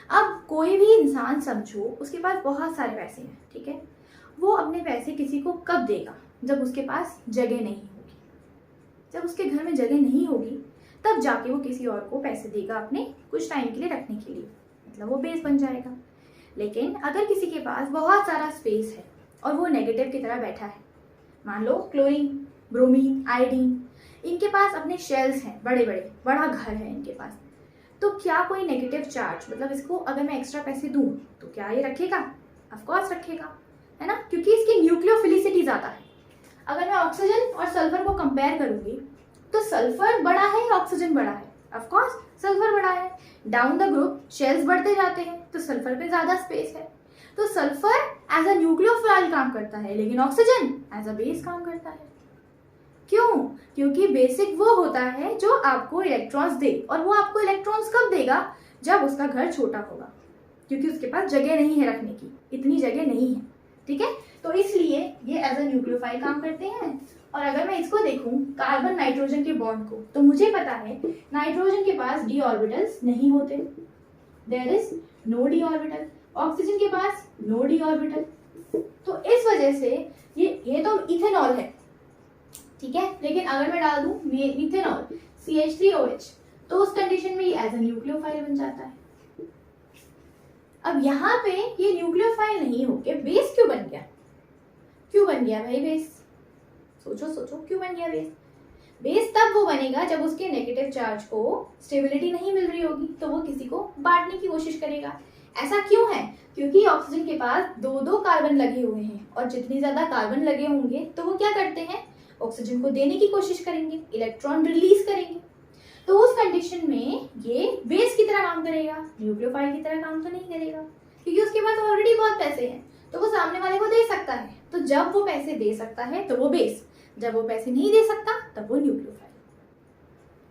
अब कोई भी इंसान समझो उसके पास बहुत सारे पैसे हैं, ठीक है, वो अपने पैसे किसी को कब देगा? जब उसके पास जगह नहीं होगी। जब उसके घर में जगह नहीं होगी तब जाके वो किसी और को पैसे देगा अपने कुछ टाइम के लिए रखने के लिए, मतलब वो बेस बन जाएगा। लेकिन अगर किसी के पास बहुत सारा स्पेस है और वो नेगेटिव की तरह बैठा है, मान लो क्लोरीन, ब्रोमीन, आयोडीन, इनके पास अपने शेल्स हैं, बड़ा घर है इनके पास, तो क्या कोई नेगेटिव चार्ज, मतलब इसको अगर मैं एक्स्ट्रा पैसे दूं तो क्या ये रखेगा? ऑफ कोर्स रखेगा, है ना, क्योंकि इसकी न्यूक्लियोफिलिसिटी ज़्यादा है। अगर मैं ऑक्सीजन और सल्फर को कंपेयर करूंगी तो सल्फर बड़ा है या ऑक्सीजन बड़ा है? ऑफ कोर्स सल्फर बड़ा है। डाउन द ग्रुप शेल्स बढ़ते जाते हैं तो सल्फर पे ज़्यादा स्पेस है, तो सल्फर एज अ न्यूक्लियोफाइल काम करता है, लेकिन ऑक्सीजन एज अ बेस काम करता है। क्यों? क्योंकि बेसिक वो होता है जो आपको इलेक्ट्रॉन्स दे, और वो आपको इलेक्ट्रॉन्स कब देगा? जब उसका घर छोटा होगा, क्योंकि उसके पास जगह नहीं है रखने की, इतनी जगह नहीं है, ठीक है। तो इसलिए ये एज अ न्यूक्लियोफाइल काम करते हैं। और अगर मैं इसको देखूं कार्बन नाइट्रोजन के बॉन्ड को, तो मुझे पता है नाइट्रोजन के पास डी ऑर्बिटल्स नहीं होते, there is no D orbital. Oxygen के पास नो डी ऑर्बिटल, तो इस वजह से ये तो इथेनॉल है, ठीक है। लेकिन अगर मैं डाल दूं मिथेनॉल CH3OH तो उस कंडीशन में ये एज अ न्यूक्लियोफाइल बन जाता है। अब यहाँ पे ये न्यूक्लियोफाइल नहीं होके बेस क्यों बन गया? क्यों बन गया भाई बेस? सोचो क्यों बन गया बेस? बेस तब वो बनेगा जब उसके नेगेटिव चार्ज को स्टेबिलिटी नहीं मिल रही होगी, तो वो किसी को बांटने की कोशिश करेगा। ऐसा क्यों है? क्योंकि ऑक्सीजन के पास दो कार्बन लगे हुए हैं, और जितनी ज्यादा कार्बन लगे होंगे तो वो क्या करते हैं? ऑक्सीजन को देने की कोशिश करेंगे, इलेक्ट्रॉन रिलीज करेंगे। तो उस कंडीशन में ये बेस की तरह काम करेगा, न्यूक्लियोफाइल की तरह काम तो नहीं करेगा, क्योंकि उसके पास ऑलरेडी बहुत पैसे हैं, तो वो सामने वाले को दे सकता है। तो जब वो पैसे दे सकता है तो वो बेस, जब वो पैसे नहीं दे सकता तब वो न्यूक्लियोफाइल।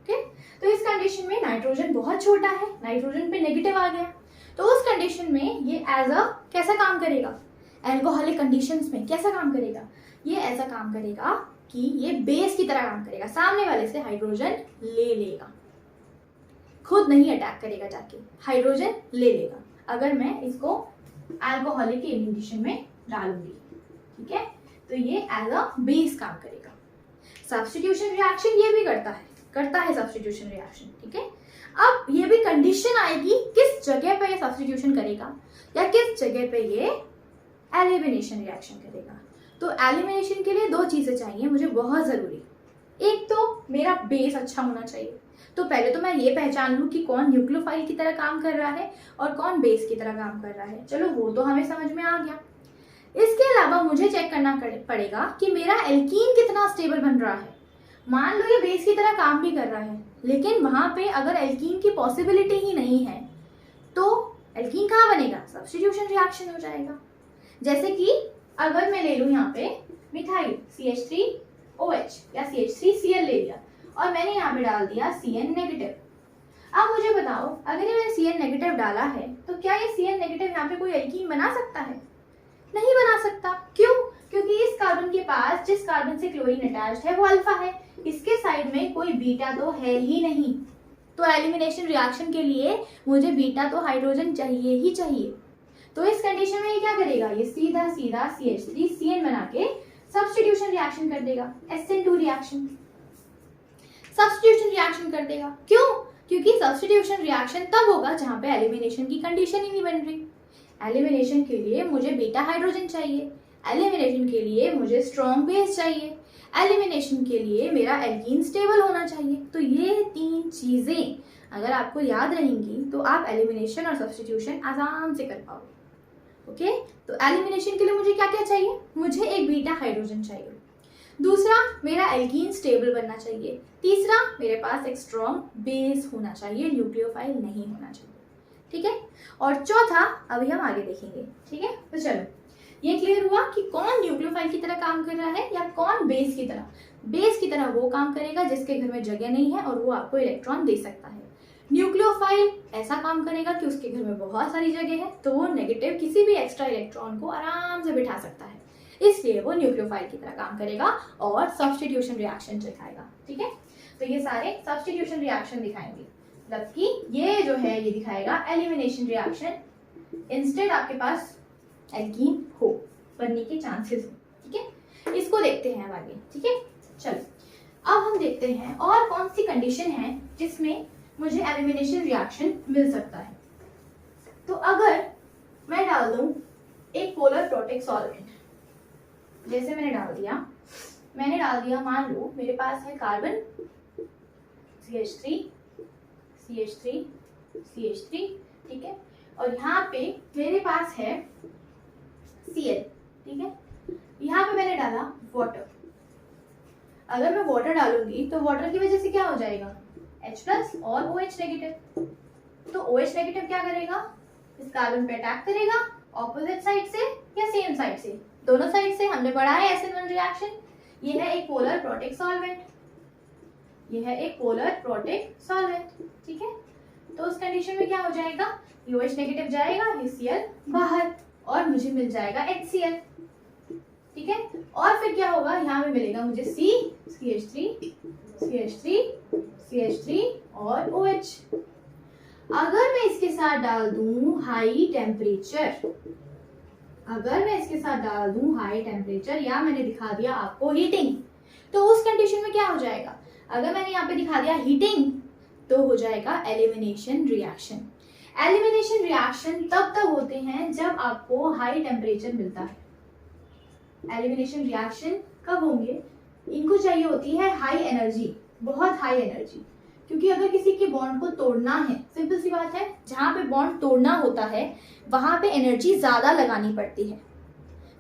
ठीक, तो इस कंडीशन में नाइट्रोजन बहुत छोटा है, नाइट्रोजन पे नेगेटिव आ गया, तो उस कंडीशन में ये एज अ कैसा काम करेगा? एल्कोहलिक कंडीशंस में कैसा काम करेगा? ये ऐसा काम करेगा कि ये बेस की तरह काम करेगा, सामने वाले से हाइड्रोजन ले लेगा, खुद नहीं अटैक करेगा, जाके हाइड्रोजन ले लेगा अगर मैं इसको अल्कोहलिक की कंडीशन में डालूंगी, ठीक है। तो ये एज अ बेस काम करेगा। सब्स्टिट्यूशन रिएक्शन ये भी करता है सब्स्टिट्यूशन रिएक्शन, ठीक है। अब ये भी कंडीशन आएगी किस जगह पे ये सब्स्टिट्यूशन करेगा या किस जगह पे ये एलिमिनेशन रिएक्शन करेगा। तो एलिमिनेशन के लिए दो चीजें चाहिए मुझे बहुत जरूरी। एक तो मेरा बेस अच्छा होना चाहिए, तो पहले तो मैं ये पहचान लूं कि कौन न्यूक्लियोफाइल की तरह काम कर रहा है और कौन बेस की तरह काम कर रहा है। चलो वो तो हमें समझ में आ गया। इसके अलावा मुझे चेक करना पड़ेगा कि मेरा एल्कीन कितना स्टेबल बन रहा है। मान लो ये बेस की तरह काम भी कर रहा है, लेकिन वहां पे अगर एल्कीन की पॉसिबिलिटी ही नहीं है तो एल्कीन कहाँ बनेगा? सब्स्टिट्यूशन रिएक्शन हो जाएगा। जैसे कि अगर मैं ले लूं यहाँ पे मिथाइल CH3OH या CH3Cl ले लिया और मैंने यहाँ पे डाल दिया Cn नेगेटिव। अब मुझे बताओ, अगर ये मैंने Cn नेगेटिव डाला है तो क्या ये Cn नेगेटिव यहाँ पे कोई एल्कीन बना सकता है? नहीं बना सकता। क्यों? क्योंकि इस कार्बन के पास जिस कार्बन से क्लोरीन अटैच्ड है वो अल्फा है, इसके साइड में कोई बीटा तो है ही नहीं। तो एलिमिनेशन रिएक्शन के लिए मुझे बीटा तो हाइड्रोजन चाहिए ही चाहिए। तो इस कंडीशन में ये क्या करेगा? ये सीधा CH3Cn बना के सब्स्टिट्यूशन रिएक्शन कर देगा, SN2 रिएक्शन, सब्स्टिट्यूशन रिएक्शन कर देगा। क्यों? क्योंकि सब्स्टिट्यूशन रिएक्शन तब होगा जहां पे एलिमिनेशन की कंडीशन ही नहीं बन रही। एलिमिनेशन के लिए मुझे बीटा हाइड्रोजन चाहिए, एलिमिनेशन के लिए मुझे स्ट्रॉन्ग बेस चाहिए, एलिमिनेशन के लिए मेरा एल्कीन स्टेबल होना चाहिए। तो ये तीन चीजें अगर आपको याद रहेंगी तो आप एलिमिनेशन और सब्स्टिट्यूशन आराम से कर पाओगे। ओके, तो एलिमिनेशन के लिए मुझे क्या क्या चाहिए? मुझे एक बीटा हाइड्रोजन चाहिए। दूसरा, मेरा एल्कीन स्टेबल बनना चाहिए। तीसरा, मेरे पास एक स्ट्रॉन्ग बेस होना चाहिए, न्यूक्लियोफाइल नहीं होना चाहिए। ठीक है, और चौथा अभी हम आगे देखेंगे। ठीक है, तो चलो ये क्लियर हुआ कि कौन न्यूक्लियोफाइल की तरह काम कर रहा है या कौन बेस की तरह। बेस की तरह वो काम करेगा जिसके घर में जगह नहीं है और वो आपको इलेक्ट्रॉन दे सकता है। न्यूक्लियोफाइल ऐसा काम करेगा कि उसके घर में बहुत सारी जगह है, तो वो नेगेटिव किसी भी एक्स्ट्रा इलेक्ट्रॉन को आराम से बिठा सकता है, इसलिए वो न्यूक्लियोफाइल की तरह काम करेगा और सब्स्टिट्यूशन रिएक्शन दिखाएगा। ठीक है, तो ये सारे सब्स्टिट्यूशन रिएक्शन दिखाएंगे, मतलब कि ये जो है ये दिखाएगा एलिमिनेशन रिएक्शन, इंस्टेड आपके पास एल्कीन हो बनने के चांसेस हो। ठीक है, इसको देखते हैं अब आगे। ठीक है, चलो अब हम देखते हैं और कौन सी कंडीशन है जिसमें मुझे एलिमिनेशन रिएक्शन मिल सकता है। तो अगर मैं डाल दूं एक पोलर प्रोटेक सॉल्वेंट, जैसे मैंने डाल दिया मान लो मेरे पास है कार्बन CH3 CH3 CH3, ठीक है, और यहाँ पे मेरे पास है Cl। ठीक है, यहाँ पे मैंने डाला वाटर। अगर मैं वाटर डालूंगी तो वाटर की वजह से क्या हो जाएगा, H+ और OH नेगेटिव। तो OH नेगेटिव क्या करेगा, इस कार्बन पे अटैक करेगा, ऑपोजिट साइड से या सेम साइड से, दोनों साइड से। हमने पढ़ा है SN1 रिएक्शन। ये है एक पोलर प्रोटेक सॉल्वेंट, ये है एक पोलर प्रोटेक सॉल्वेंट। ठीक है, तो उस कंडीशन में क्या हो जाएगा, OH नेगेटिव जाएगा, Cl बाहर, और मुझे मिल जाएगा HCl। ठीक है, और फिर क्या होगा, यहाँ पे मिलेगा मुझे C CH3 CH3 CH3 और OH। अगर मैं इसके साथ डाल दूं हाई टेम्परेचर, अगर मैं इसके साथ डाल दूं हाई टेम्परेचर, या मैंने दिखा दिया आपको हीटिंग, तो उस कंडीशन में क्या हो जाएगा, अगर मैंने यहाँ पे दिखा दिया हीटिंग तो हो जाएगा एलिमिनेशन रिएक्शन। एलिमिनेशन रिएक्शन तब तक होते हैं जब आपको हाई टेम्परेचर मिलता है। एलिमिनेशन रिएक्शन कब होंगे, इनको चाहिए होती है हाई एनर्जी, बहुत हाई एनर्जी, क्योंकि अगर किसी के बॉन्ड को तोड़ना है, सिंपल सी बात है, जहां पे बॉन्ड तोड़ना होता है वहां पे एनर्जी ज्यादा लगानी पड़ती है,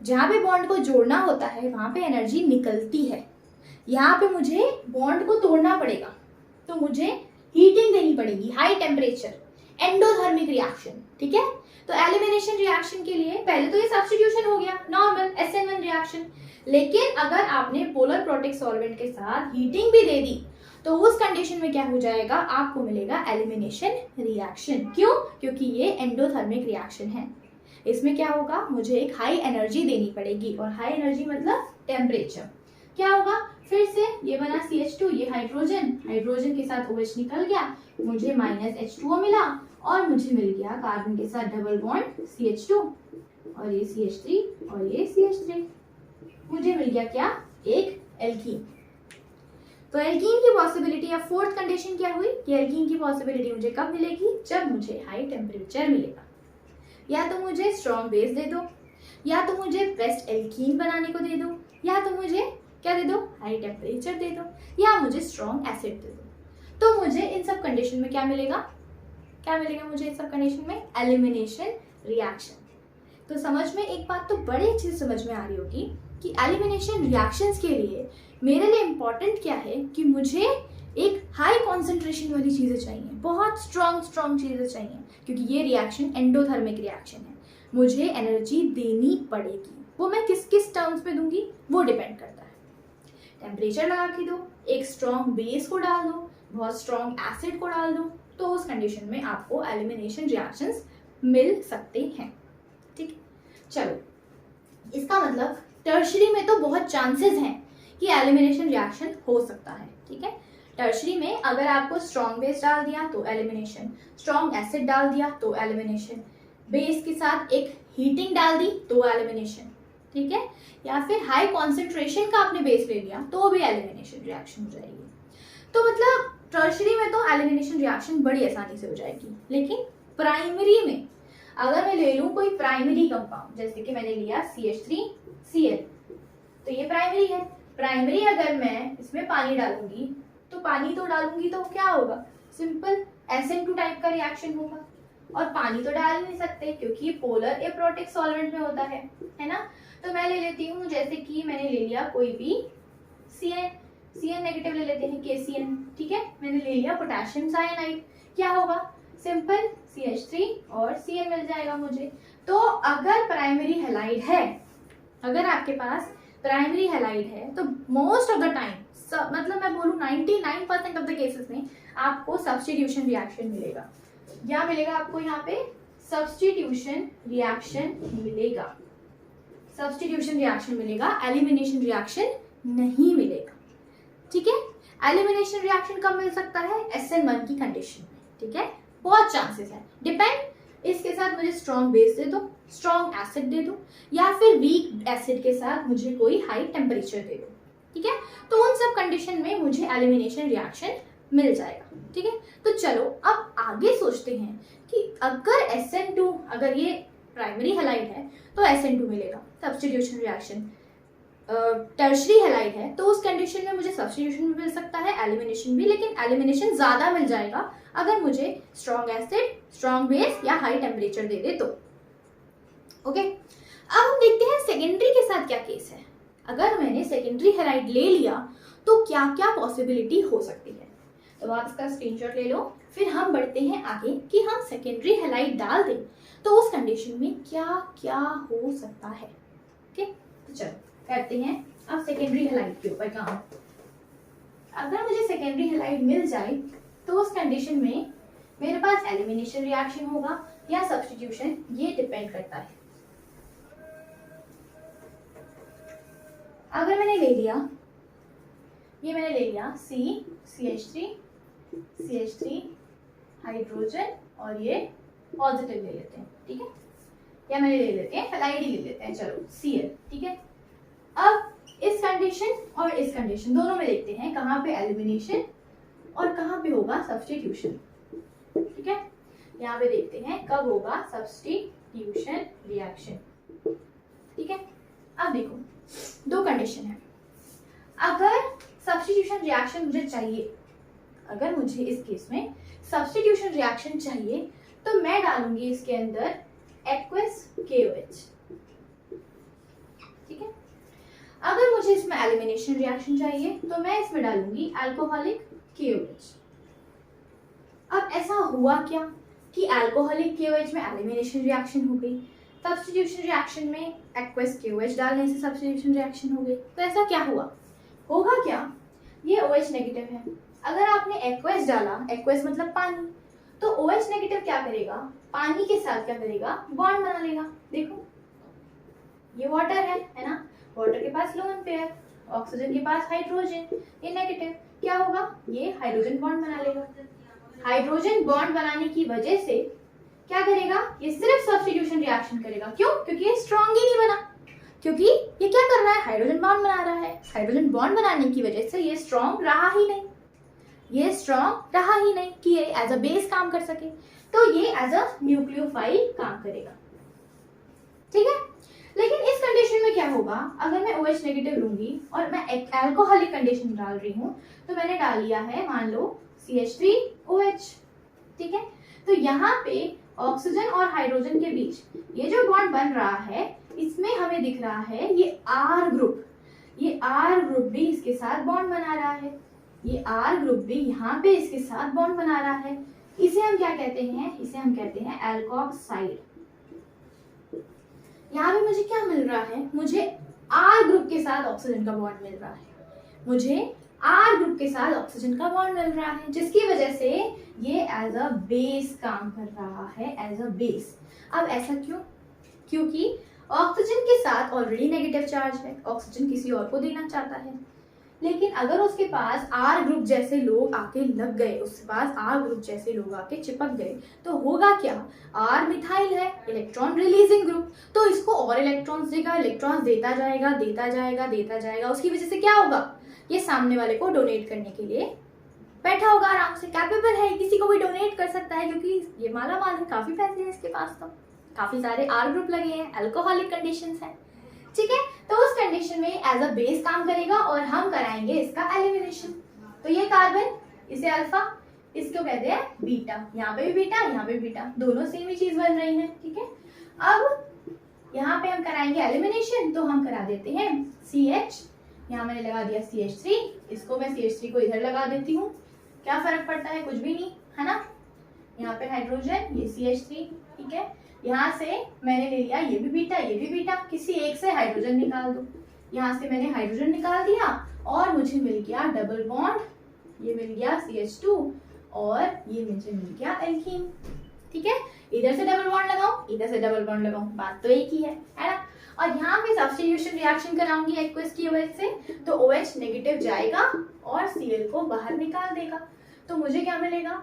जहां पे बॉन्ड को जोड़ना होता है वहां पे एनर्जी निकलती है। यहाँ पे मुझे बॉन्ड को तोड़ना पड़ेगा तो मुझे हीटिंग देनी पड़ेगी, हाई टेम्परेचर, एंडोथर्मिक रिएक्शन। ठीक है, तो एलिमिनेशन रिएक्शन के लिए पहले तो ये सब्स्टिट्यूशन हो गया, नॉर्मल SN1 रिएक्शन, लेकिन अगर आपने पोलर प्रोटेक सॉल्वेंट के साथ हीटिंग भी दे दी तो उस कंडीशन में क्या हो जाएगा, आपको मिलेगा एलिमिनेशन रिएक्शन। क्यों, क्योंकि ये एंडोथर्मिक रिएक्शन है। इसमें क्या होगा, मुझे एक हाई एनर्जी देनी पड़ेगी, और हाई एनर्जी मतलब टेम्परेचर। क्या होगा, फिर से ये बना CH2, ये हाइड्रोजन, हाइड्रोजन के साथ OH निकल गया, मुझे -H2O मिला, और मुझे मिल गया कार्बन के साथ डबल बॉन्ड CH2, और ये CH3 और ये CH3, मुझे मिल गया क्या, एक एल्कीन। तो एल्कीन की पॉसिबिलिटी या फोर्थ कंडीशन क्या हुई कि एल्कीन की पॉसिबिलिटी मुझे कब मिलेगी, जब मुझे हाई टेम्परेचर मिलेगा। या तो मुझे स्ट्रॉन्ग बेस दे दो, या तो मुझे बेस्ट एल्कीन बनाने को दे दो, या तो मुझे क्या दे दो, हाई टेम्परेचर दे दो, या मुझे स्ट्रॉन्ग एसिड दे दो। तो मुझे इन सब कंडीशन में क्या मिलेगा, क्या मिलेगा मुझे इन सब कंडीशन में, एलिमिनेशन रिएक्शन। तो समझ में एक बात तो बड़ी अच्छी समझ में आ रही होगी कि एलिमिनेशन रिएक्शंस के लिए मेरे लिए इंपॉर्टेंट क्या है कि मुझे एक हाई कॉन्सेंट्रेशन वाली चीजें चाहिए, बहुत स्ट्रॉन्ग चीजें चाहिए, क्योंकि ये रिएक्शन एंडोथर्मिक रिएक्शन है, मुझे एनर्जी देनी पड़ेगी। वो मैं किस किस टर्म्स में दूंगी वो डिपेंड करता है। टेम्परेचर लगा के दो, एक स्ट्रॉन्ग बेस को डाल दो, बहुत स्ट्रॉन्ग एसिड को डाल दो, तो उस कंडीशन में आपको एलिमिनेशन रिएक्शंस मिल सकते हैं। ठीक, चलो इसका मतलब टर्शरी में तो बहुत चांसेस हैं कि एलिमिनेशन रिएक्शन हो सकता है। ठीक है, टर्शरी में अगर आपको स्ट्रॉन्ग बेस डाल दिया तो एलिमिनेशन, स्ट्रॉन्ग एसिड डाल दिया तो एलिमिनेशन, बेस के साथ एक हीटिंग डाल दी तो एलिमिनेशन, ठीक है, या फिर हाई कॉन्सेंट्रेशन का आपने बेस ले लिया तो भी एलिमिनेशन रिएक्शन हो जाएगी। तो मतलब टर्शरी में तो एलिमिनेशन रिएक्शन बड़ी आसानी से हो जाएगी, लेकिन प्राइमरी में अगर मैं ले लूं कोई प्राइमरी कंपाउंड, जैसे कि मैंने लिया CH3Cl, तो ये प्राइमरी है। प्राइमरी अगर मैं इसमें पानी डालूंगी तो पानी तो डालूंगी तो क्या होगा, सिंपल SN2 टाइप का रिएक्शन होगा, और पानी तो डाल ही नहीं सकते क्योंकि ये पोलर एप्रोटिक सॉल्वेंट में होता है ना। तो मैं ले लेती हूँ, जैसे कि मैंने ले लिया कोई भी Cn नेगेटिव ले लेते हैं, KCN, ठीक है। मैंने ले लिया पोटेशियम साइनाइड, क्या होगा, सिंपल CH3 और Cn मिल जाएगा मुझे। तो अगर प्राइमरी हैलाइड है, अगर आपके पास प्राइमरी हैलाइड है, तो मोस्ट ऑफ द टाइम, मतलब मैं बोलूँ 99% ऑफ द केसेस में आपको सब्स्टिट्यूशन रिएक्शन मिलेगा। क्या मिलेगा आपको यहाँ पे, सब्स्टिट्यूशन रिएक्शन मिलेगा, सब्स्टिट्यूशन रिएक्शन मिलेगा, एलिमिनेशन रिएक्शन नहीं मिलेगा, ठीक है। एलिमिनेशन रिएक्शन कब मिल सकता है, SN1 की कंडीशन में, ठीक है। बहुत चांसेस है, डिपेंड, इसके साथ मुझे स्ट्रॉन्ग बेस दे दो, स्ट्रॉन्ग एसिड दे दो, या फिर वीक एसिड के साथ मुझे कोई हाई टेम्परेचर दे दो, ठीक है। तो उन सब कंडीशन में मुझे एलिमिनेशन रिएक्शन मिल जाएगा, ठीक है। तो चलो अब आगे सोचते हैं कि अगर SN2, अगर ये प्राइमरी हैलाइड है तो SN2 मिलेगा, सब्स्टिट्यूशन रिएक्शन। टर्शरी हैलाइड है तो उस कंडीशन में मुझे सब्स्टिट्यूशन भी मिल सकता है, एलिमिनेशन भी, लेकिन एलिमिनेशन ज्यादा मिल जाएगा अगर मुझे स्ट्रॉन्ग एसिड, स्ट्रॉन्ग बेस या हाई टेम्परेचर दे दे तो, ओके। अब हम देखते हैं सेकेंडरी के साथ क्या केस है। अगर मैंने सेकेंडरी हैलाइड ले लिया तो क्या क्या पॉसिबिलिटी हो सकती है, तो आप इसका स्क्रीनशॉट ले लो। फिर हम बढ़ते हैं आगे कि हम सेकेंडरी हैलाइड डाल दें तो उस कंडीशन में क्या क्या हो सकता है, ओके। तो चलो करते हैं अब सेकेंडरी हैलाइड के ऊपर काम। अगर मुझे सेकेंडरी हैलाइड मिल जाए तो उस कंडीशन में मेरे पास एलिमिनेशन रिएक्शन होगा या सब्स्टिट्यूशन, ये डिपेंड करता है। अगर मैंने ले लिया, ये मैंने ले लिया CH3 हाइड्रोजन और ये पॉजिटिव ले लेते हैं, ठीक है, या मैंने ले लेते हैं हैलाइड ही ले लेते हैं, चलो Cl, ठीक है। अब इस कंडीशन और इस कंडीशन दोनों में देखते हैं कहाँ पे एलिमिनेशन और कहाँ पे होगा सब्स्टिट्यूशन, ठीक है। यहाँ पे देखते हैं कब होगा सब्स्टिट्यूशन रिएक्शन, ठीक है। अब देखो दो कंडीशन है। अगर सब्स्टिट्यूशन रिएक्शन मुझे चाहिए, अगर मुझे इस केस में सब्स्टिट्यूशन रिएक्शन चाहिए तो मैं डालूंगी इसके अंदर एक्वस KOH, ठीक है। अगर मुझे इसमें एलिमिनेशन रिएक्शन चाहिए तो मैं इसमें डालूंगी अल्कोहलिक KOH। अब ऐसा हुआ क्या कि अल्कोहलिक KOH में एलिमिनेशन रिएक्शन हो गई, सब्स्टिट्यूशन रिएक्शन में एक्वस KOH डालने से सब्स्टिट्यूशन रिएक्शन हो गई। तो ऐसा क्या हुआ, होगा क्या, ये OH नेगेटिव है, अगर आपने एक्वस डाला, एक्वस मतलब पानी, तो OH नेगेटिव क्या करेगा, पानी के साथ क्या करेगा, बॉन्ड बना लेगा। देखो ये वाटर है ना, वाटर के पास लोन पेयर, ऑक्सीजन के पास हाइड्रोजन, ये नेगेटिव, क्या होगा, ये हाइड्रोजन बॉन्ड बना लेगा। हाइड्रोजन बॉन्ड बनाने की वजह से क्या करेगा, ये सिर्फ सब्स्टिट्यूशन रिएक्शन करेगा। क्यों, क्योंकि ये स्ट्रॉन्ग ही नहीं बना, क्योंकि ये क्या कर रहा है, हाइड्रोजन बॉन्ड बना रहा है। हाइड्रोजन बॉन्ड बनाने की वजह से ये स्ट्रॉन्ग रहा ही नहीं, ये स्ट्रॉन्ग रहा ही नहीं कि ये एज अ बेस काम कर सके, तो ये एज अ न्यूक्लियोफाइल काम करेगा, ठीक है। लेकिन इस कंडीशन में क्या होगा, अगर मैं OH नेगेटिव लूंगी और मैं अल्कोहलिक कंडीशन डाल रही हूँ, तो मैंने डाल लिया है मान लो CH3OH, ठीक है। तो यहाँ पे ऑक्सीजन और हाइड्रोजन के बीच ये जो बॉन्ड बन रहा है, इसमें हमें दिख रहा है ये R ग्रुप, ये R ग्रुप भी इसके साथ बॉन्ड बना रहा है, ये R ग्रुप भी यहाँ पे इसके साथ बॉन्ड बना रहा है। इसे हम क्या कहते हैं, इसे हम कहते हैं एल्कोक्साइड। यहाँ पे मुझे क्या मिल रहा है, मुझे R ग्रुप के साथ ऑक्सीजन का बॉन्ड मिल रहा है, मुझे R ग्रुप के साथ ऑक्सीजन का बॉन्ड मिल रहा है, जिसकी वजह से ये एज अ बेस काम कर रहा है, एज अ बेस। अब ऐसा क्यों, क्योंकि ऑक्सीजन के साथ ऑलरेडी नेगेटिव चार्ज है, ऑक्सीजन किसी और को देना चाहता है, लेकिन अगर उसके पास R ग्रुप जैसे लोग आके लग गए, उसके पास R ग्रुप जैसे लोग आके चिपक गए, तो होगा क्या, R मिथाइल है, इलेक्ट्रॉन रिलीजिंग ग्रुप, तो इसको और इलेक्ट्रॉन्स देगा, इलेक्ट्रॉन्स देता जाएगा देता जाएगा देता जाएगा। उसकी वजह से क्या होगा, ये सामने वाले को डोनेट करने के लिए बैठा होगा, आराम से कैपेबल है, किसी को भी डोनेट कर सकता है, क्योंकि ये माला माल है, काफी पैसे हैं इसके पास, तो काफी सारे R ग्रुप लगे हैं, अल्कोहलिक कंडीशंस हैं, ठीक है। तो उस कंडीशन में एज अ बेस काम करेगा और हम कराएंगे इसका एलिमिनेशन। तो ये कार्बन, इसे अल्फा, इसको कहते हैं बीटा, यहाँ पे भी बीटा, यहाँ पे भी बीटा, दोनों सेम ही चीज बन रही है, ठीक है। अब यहाँ पे हम कराएंगे एलिमिनेशन, तो हम करा देते हैं CH, यहाँ मैंने लगा दिया CH3, इसको मैं CH3 को इधर लगा देती हूँ, क्या फर्क पड़ता है, कुछ भी नहीं, है ना। यहाँ पे हाइड्रोजन, ये CH3, ठीक है। यहाँ से मैंने ले लिया ये भी बीटा, ये भी बीटा, किसी एक से हाइड्रोजन निकाल दो। यहाँ से मैंने हाइड्रोजन निकाल दिया और मुझे मिल गया डबल बॉन्ड, ये मिल गया CH2 और ये मुझे मिल गया एल्कीन, ठीक है। इधर से डबल बॉन्ड लगाओ, इधर से डबल बॉन्ड लगाओ, बात तो एक ही है ना। और यहाँ पे सब्स्टिट्यूशन रिएक्शन कराऊंगी एक्वस की OH से, तो OH नेगेटिव जाएगा और Cl को बाहर निकाल देगा। तो मुझे क्या मिलेगा,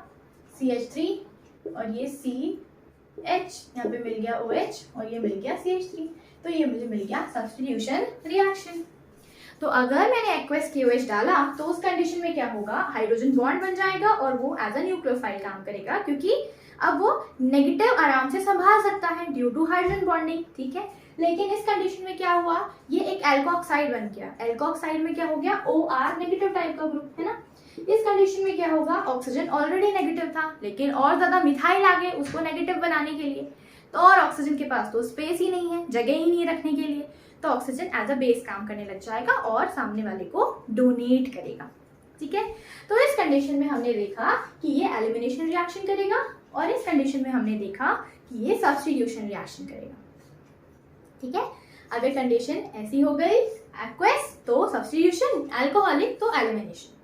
CH3 और ये CH, यहाँ पे मिल गया OH और ये मिल गया CH3, तो ये मुझे मिल गया सब्स्टिट्यूशन रिएक्शन। तो अगर मैंने एक्वस KOH डाला तो उस कंडीशन में क्या होगा, हाइड्रोजन बॉन्ड बन जाएगा और वो एज अ न्यूक्लियोफाइल काम करेगा, क्योंकि अब वो नेगेटिव आराम से संभाल सकता है ड्यू टू हाइड्रोजन बॉन्डिंग, ठीक है। लेकिन इस कंडीशन में क्या हुआ, ये एक एल्कोक्साइड बन गया। एल्कोक्साइड में क्या हो गया, OR नेगेटिव टाइप का ग्रुप, है ना। इस कंडीशन में क्या होगा, ऑक्सीजन ऑलरेडी नेगेटिव था, लेकिन और ज्यादा मिथाइल आ गए उसको नेगेटिव बनाने के लिए, तो और ऑक्सीजन के पास तो स्पेस ही नहीं है, जगह ही नहीं रखने के लिए, तो ऑक्सीजन एज अ बेस काम करने लग जाएगा और सामने वाले को डोनेट करेगा, ठीक है। तो इस कंडीशन में हमने देखा कि ये एलिमिनेशन रिएक्शन करेगा और इस कंडीशन में हमने देखा कि ये सब्स्टिट्यूशन रिएक्शन करेगा, ठीक है। अगर कंडीशन ऐसी हो गई एक्वस तो सब्स्टिट्यूशन, अल्कोहलिक तो एलिमिनेशन।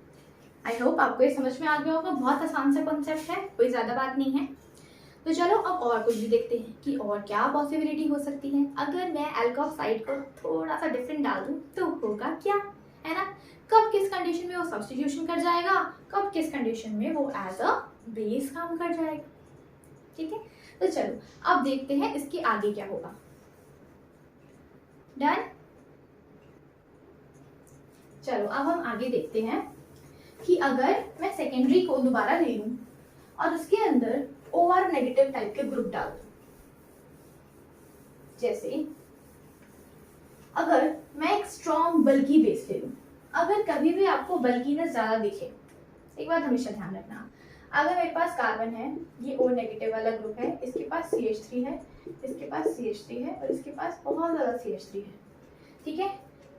आई होप आपको ये समझ में आ गया होगा, बहुत आसान सा कॉन्सेप्ट है, कोई ज्यादा बात नहीं है। तो चलो अब और कुछ भी देखते हैं कि और क्या पॉसिबिलिटी हो सकती है। अगर मैं एल्कोक्साइड को थोड़ा सा डिफरेंट डाल दूं तो होगा क्या, है ना। कब किस कंडीशन में वो सब्स्टिट्यूशन कर जाएगा, कब किस कंडीशन में वो एज अ बेस काम कर जाएगा, ठीक है। तो चलो अब देखते हैं इसके आगे क्या होगा। डन। चलो अब हम आगे देखते हैं कि अगर मैं सेकेंडरी को दोबारा ले लूं और उसके अंदर OR नेगेटिव टाइप के ग्रुप डाल दूं, जैसे अगर मैं एक स्ट्रॉन्ग बल्की बेस ले लूं। अगर कभी भी आपको बल्कीनेस ज्यादा दिखे, एक बात हमेशा ध्यान रखना, अगर मेरे पास कार्बन है, ये O नेगेटिव वाला ग्रुप है, इसके पास CH3 है, इसके पास CH3 है और इसके पास बहुत ज्यादा CH3 है, ठीक है।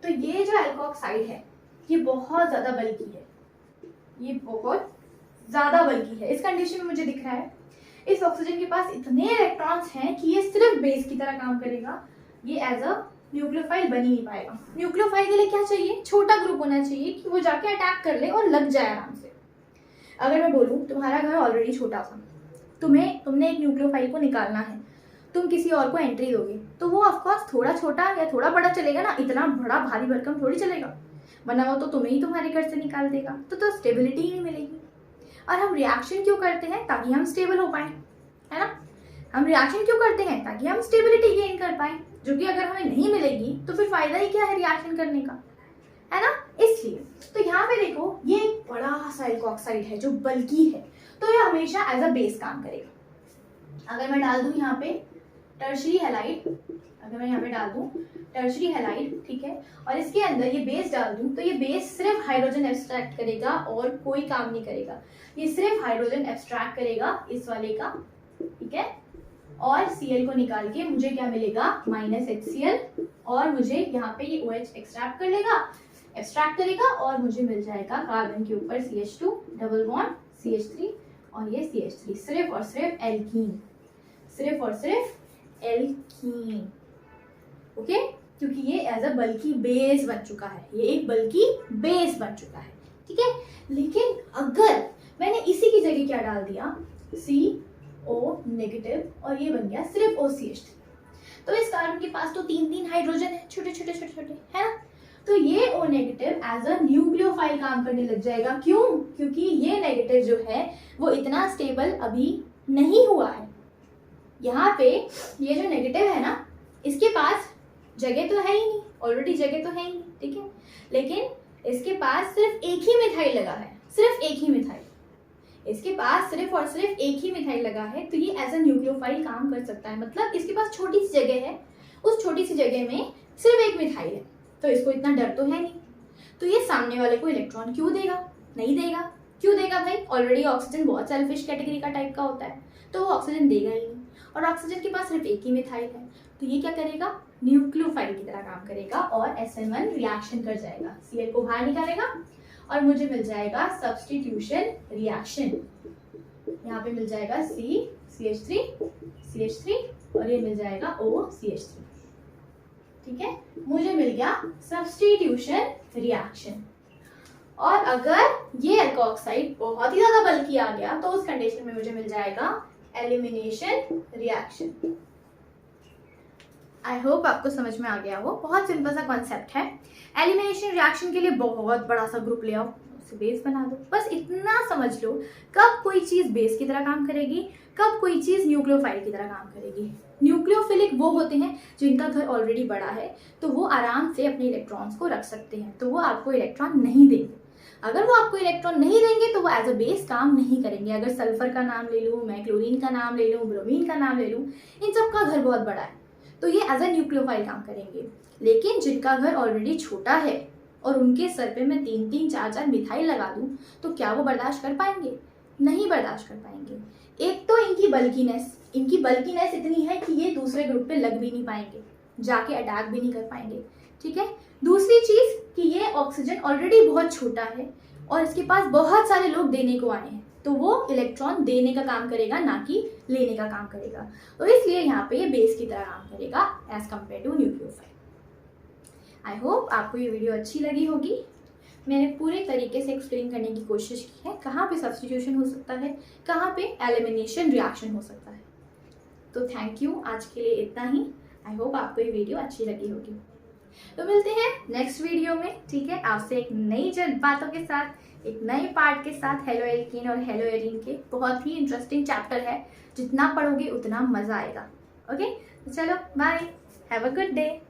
तो ये जो एल्कोक्साइड है ये बहुत ज्यादा बल्की है, ये बहुत ज्यादा बल्की है। इस कंडीशन में मुझे दिख रहा है इस ऑक्सीजन के पास इतने इलेक्ट्रॉन्स हैं कि ये सिर्फ बेस की तरह काम करेगा, ये एज अ न्यूक्लियोफाइल बन ही नहीं पाएगा। न्यूक्लियोफाइल के लिए क्या चाहिए, छोटा ग्रुप होना चाहिए कि वो जाके अटैक कर ले और लग जाए आराम से। अगर मैं बोलूं तुम्हारा घर ऑलरेडी छोटा सा, तुमने एक न्यूक्लियोफाइल को निकालना है, तुम किसी और को एंट्री दोगे तो वो ऑफकोर्स थोड़ा छोटा या थोड़ा बड़ा चलेगा ना, इतना बड़ा भारी भरकम थोड़ी चलेगा, वरना वो तो तुम्हें ही तुम्हारे घर से निकाल देगा, तो स्टेबिलिटी ही नहीं मिलेगी। और हम रिएक्शन क्यों करते हैं, ताकि हम स्टेबल हो पाए, है ना। हम रिएक्शन क्यों करते हैं, ताकि हम स्टेबिलिटी गेन कर पाए, जो कि अगर हमें नहीं मिलेगी तो फिर फायदा ही क्या है रिएक्शन करने का, है ना। इसलिए तो यहाँ पे देखो ये एक बड़ा सा एल्कोक्साइड है जो बल्की है, तो ये हमेशा एज अ बेस काम करेगा। अगर मैं डाल दूं यहाँ पे टर्शरी हैलाइड, अगर मैं यहाँ पे डाल दूं टर्शरी हैलाइड, ठीक है, और इसके अंदर ये बेस डाल दूं, तो ये बेस सिर्फ हाइड्रोजन एक्सट्रैक्ट करेगा और कोई काम नहीं करेगा, ये सिर्फ हाइड्रोजन एक्सट्रैक्ट करेगा इस वाले का, ठीक है। और Cl को निकाल के मुझे क्या मिलेगा, -HCl, और मुझे यहाँ पे ये OH एक्सट्रैक्ट करेगा और मुझे मिल जाएगा कार्बन के ऊपर CH2 डबल बॉन्ड CH3 और ये CH3, सिर्फ और सिर्फ एल्कीन, सिर्फ और सिर्फ एल्कीन, ओके। क्योंकि ये एज अ बल्की बेस बन चुका है, ये एक बल्की बेस बन चुका है, ठीक है। लेकिन अगर मैंने इसी की जगह क्या डाल दिया, CO नेगेटिव, और ये बन गया सिर्फ OCH3, तो इस कार्बन के पास तो 3 हाइड्रोजन है, छोटे छोटे छोटे छोटे, है ना। तो ये O negative as a nucleophile काम करने लग जाएगा। क्यों, क्योंकि ये नेगेटिव जो है वो इतना स्टेबल अभी नहीं हुआ है। यहाँ पे ये जो नेगेटिव है ना, इसके पास जगह तो है ही नहीं, ऑलरेडी जगह तो है ही नहीं, ठीक है। लेकिन इसके पास सिर्फ एक ही मिथाइल लगा है, सिर्फ एक ही मिथाइल, इसके पास सिर्फ और सिर्फ एक ही मिथाइल लगा है, तो ये एज अ न्यूक्लियोफाइल काम कर सकता है। मतलब इसके पास छोटी सी जगह है, उस छोटी सी जगह में सिर्फ एक मिथाइल है, तो इसको इतना डर तो है नहीं, तो ये सामने वाले को इलेक्ट्रॉन क्यों देगा, नहीं देगा। क्यों देगा भाई, ऑलरेडी ऑक्सीजन बहुत सेल्फिश कैटेगरी का टाइप का होता है, तो वो ऑक्सीजन देगा ही नहीं। और ऑक्सीजन के पास सिर्फ एक ही मिथाइल है, तो ये क्या करेगा, न्यूक्लियोफाइल की तरह काम करेगा और SN1 रिएक्शन कर जाएगा, Cl को बाहर निकालेगा और मुझे मिल जाएगा सब्स्टिट्यूशन रिएक्शन। यहाँ पे मिल जाएगा CH3 और ये मिल जाएगा OCH3। ठीक है, मुझे मिल गया सब्स्टिट्यूशन रिएक्शन। और अगर ये अल्कोक्साइड बहुत ही ज्यादा बल्कि आ गया तो उस कंडीशन में मुझे मिल जाएगा एलिमिनेशन रिएक्शन। आई होप आपको समझ में आ गया हो, बहुत सिंपल सा कॉन्सेप्ट है। एलिमिनेशन रिएक्शन के लिए बहुत बड़ा सा ग्रुप ले आओ, उसे बेस बना दो, बस इतना समझ लो कब कोई चीज बेस की तरह काम करेगी, कब कोई चीज न्यूक्लियोफाइल की तरह काम करेगी। न्यूक्लियोफिलिक वो होते हैं जिनका घर ऑलरेडी बड़ा है, तो वो आराम से अपने इलेक्ट्रॉन्स को रख सकते हैं, तो वो आपको इलेक्ट्रॉन नहीं देंगे। अगर वो आपको इलेक्ट्रॉन नहीं देंगे तो वो एज अ बेस काम नहीं करेंगे। अगर सल्फर का नाम ले लूँ, मैं क्लोरीन का नाम ले लूँ, ब्रोमीन का नाम ले लूँ, इन सब का घर बहुत बड़ा है तो ये एज अ न्यूक्लियोफाइल काम करेंगे। लेकिन जिनका घर ऑलरेडी छोटा है और उनके सर पे मैं 3-3, 4-4 मिथाइल लगा दूं तो क्या वो बर्दाश्त कर पाएंगे? नहीं बर्दाश्त कर पाएंगे। एक तो इनकी बल्कीनेस इतनी है कि ये दूसरे ग्रुप पे लग भी नहीं पाएंगे, जाके अटैक भी नहीं कर पाएंगे। ठीक है, दूसरी चीज कि ये ऑक्सीजन ऑलरेडी बहुत छोटा है और इसके पास बहुत सारे लोग देने को आए हैं, तो वो इलेक्ट्रॉन देने का काम करेगा ना कि लेने का काम करेगा, तो इसलिए यहाँ पे ये बेस की तरह काम करेगा as compare to nucleophile. I hope आपको ये वीडियो अच्छी लगी होगी। मैंने पूरे तरीके से एक्सप्लेन करने की कोशिश की है कहाँ पे सब्स्टिट्यूशन हो सकता है, कहाँ पे एलिमिनेशन रिएक्शन हो सकता है। तो थैंक यू, आज के लिए इतना ही। आई होप आपको ये वीडियो अच्छी लगी होगी। तो मिलते हैं नेक्स्ट वीडियो में, ठीक है, आपसे एक नई बातों के साथ, एक नए पार्ट के साथ हेलो एल्कीन और हेलो एरीन के। बहुत ही इंटरेस्टिंग चैप्टर है, जितना पढ़ोगे उतना मजा आएगा। ओके, तो चलो bye, have a good day.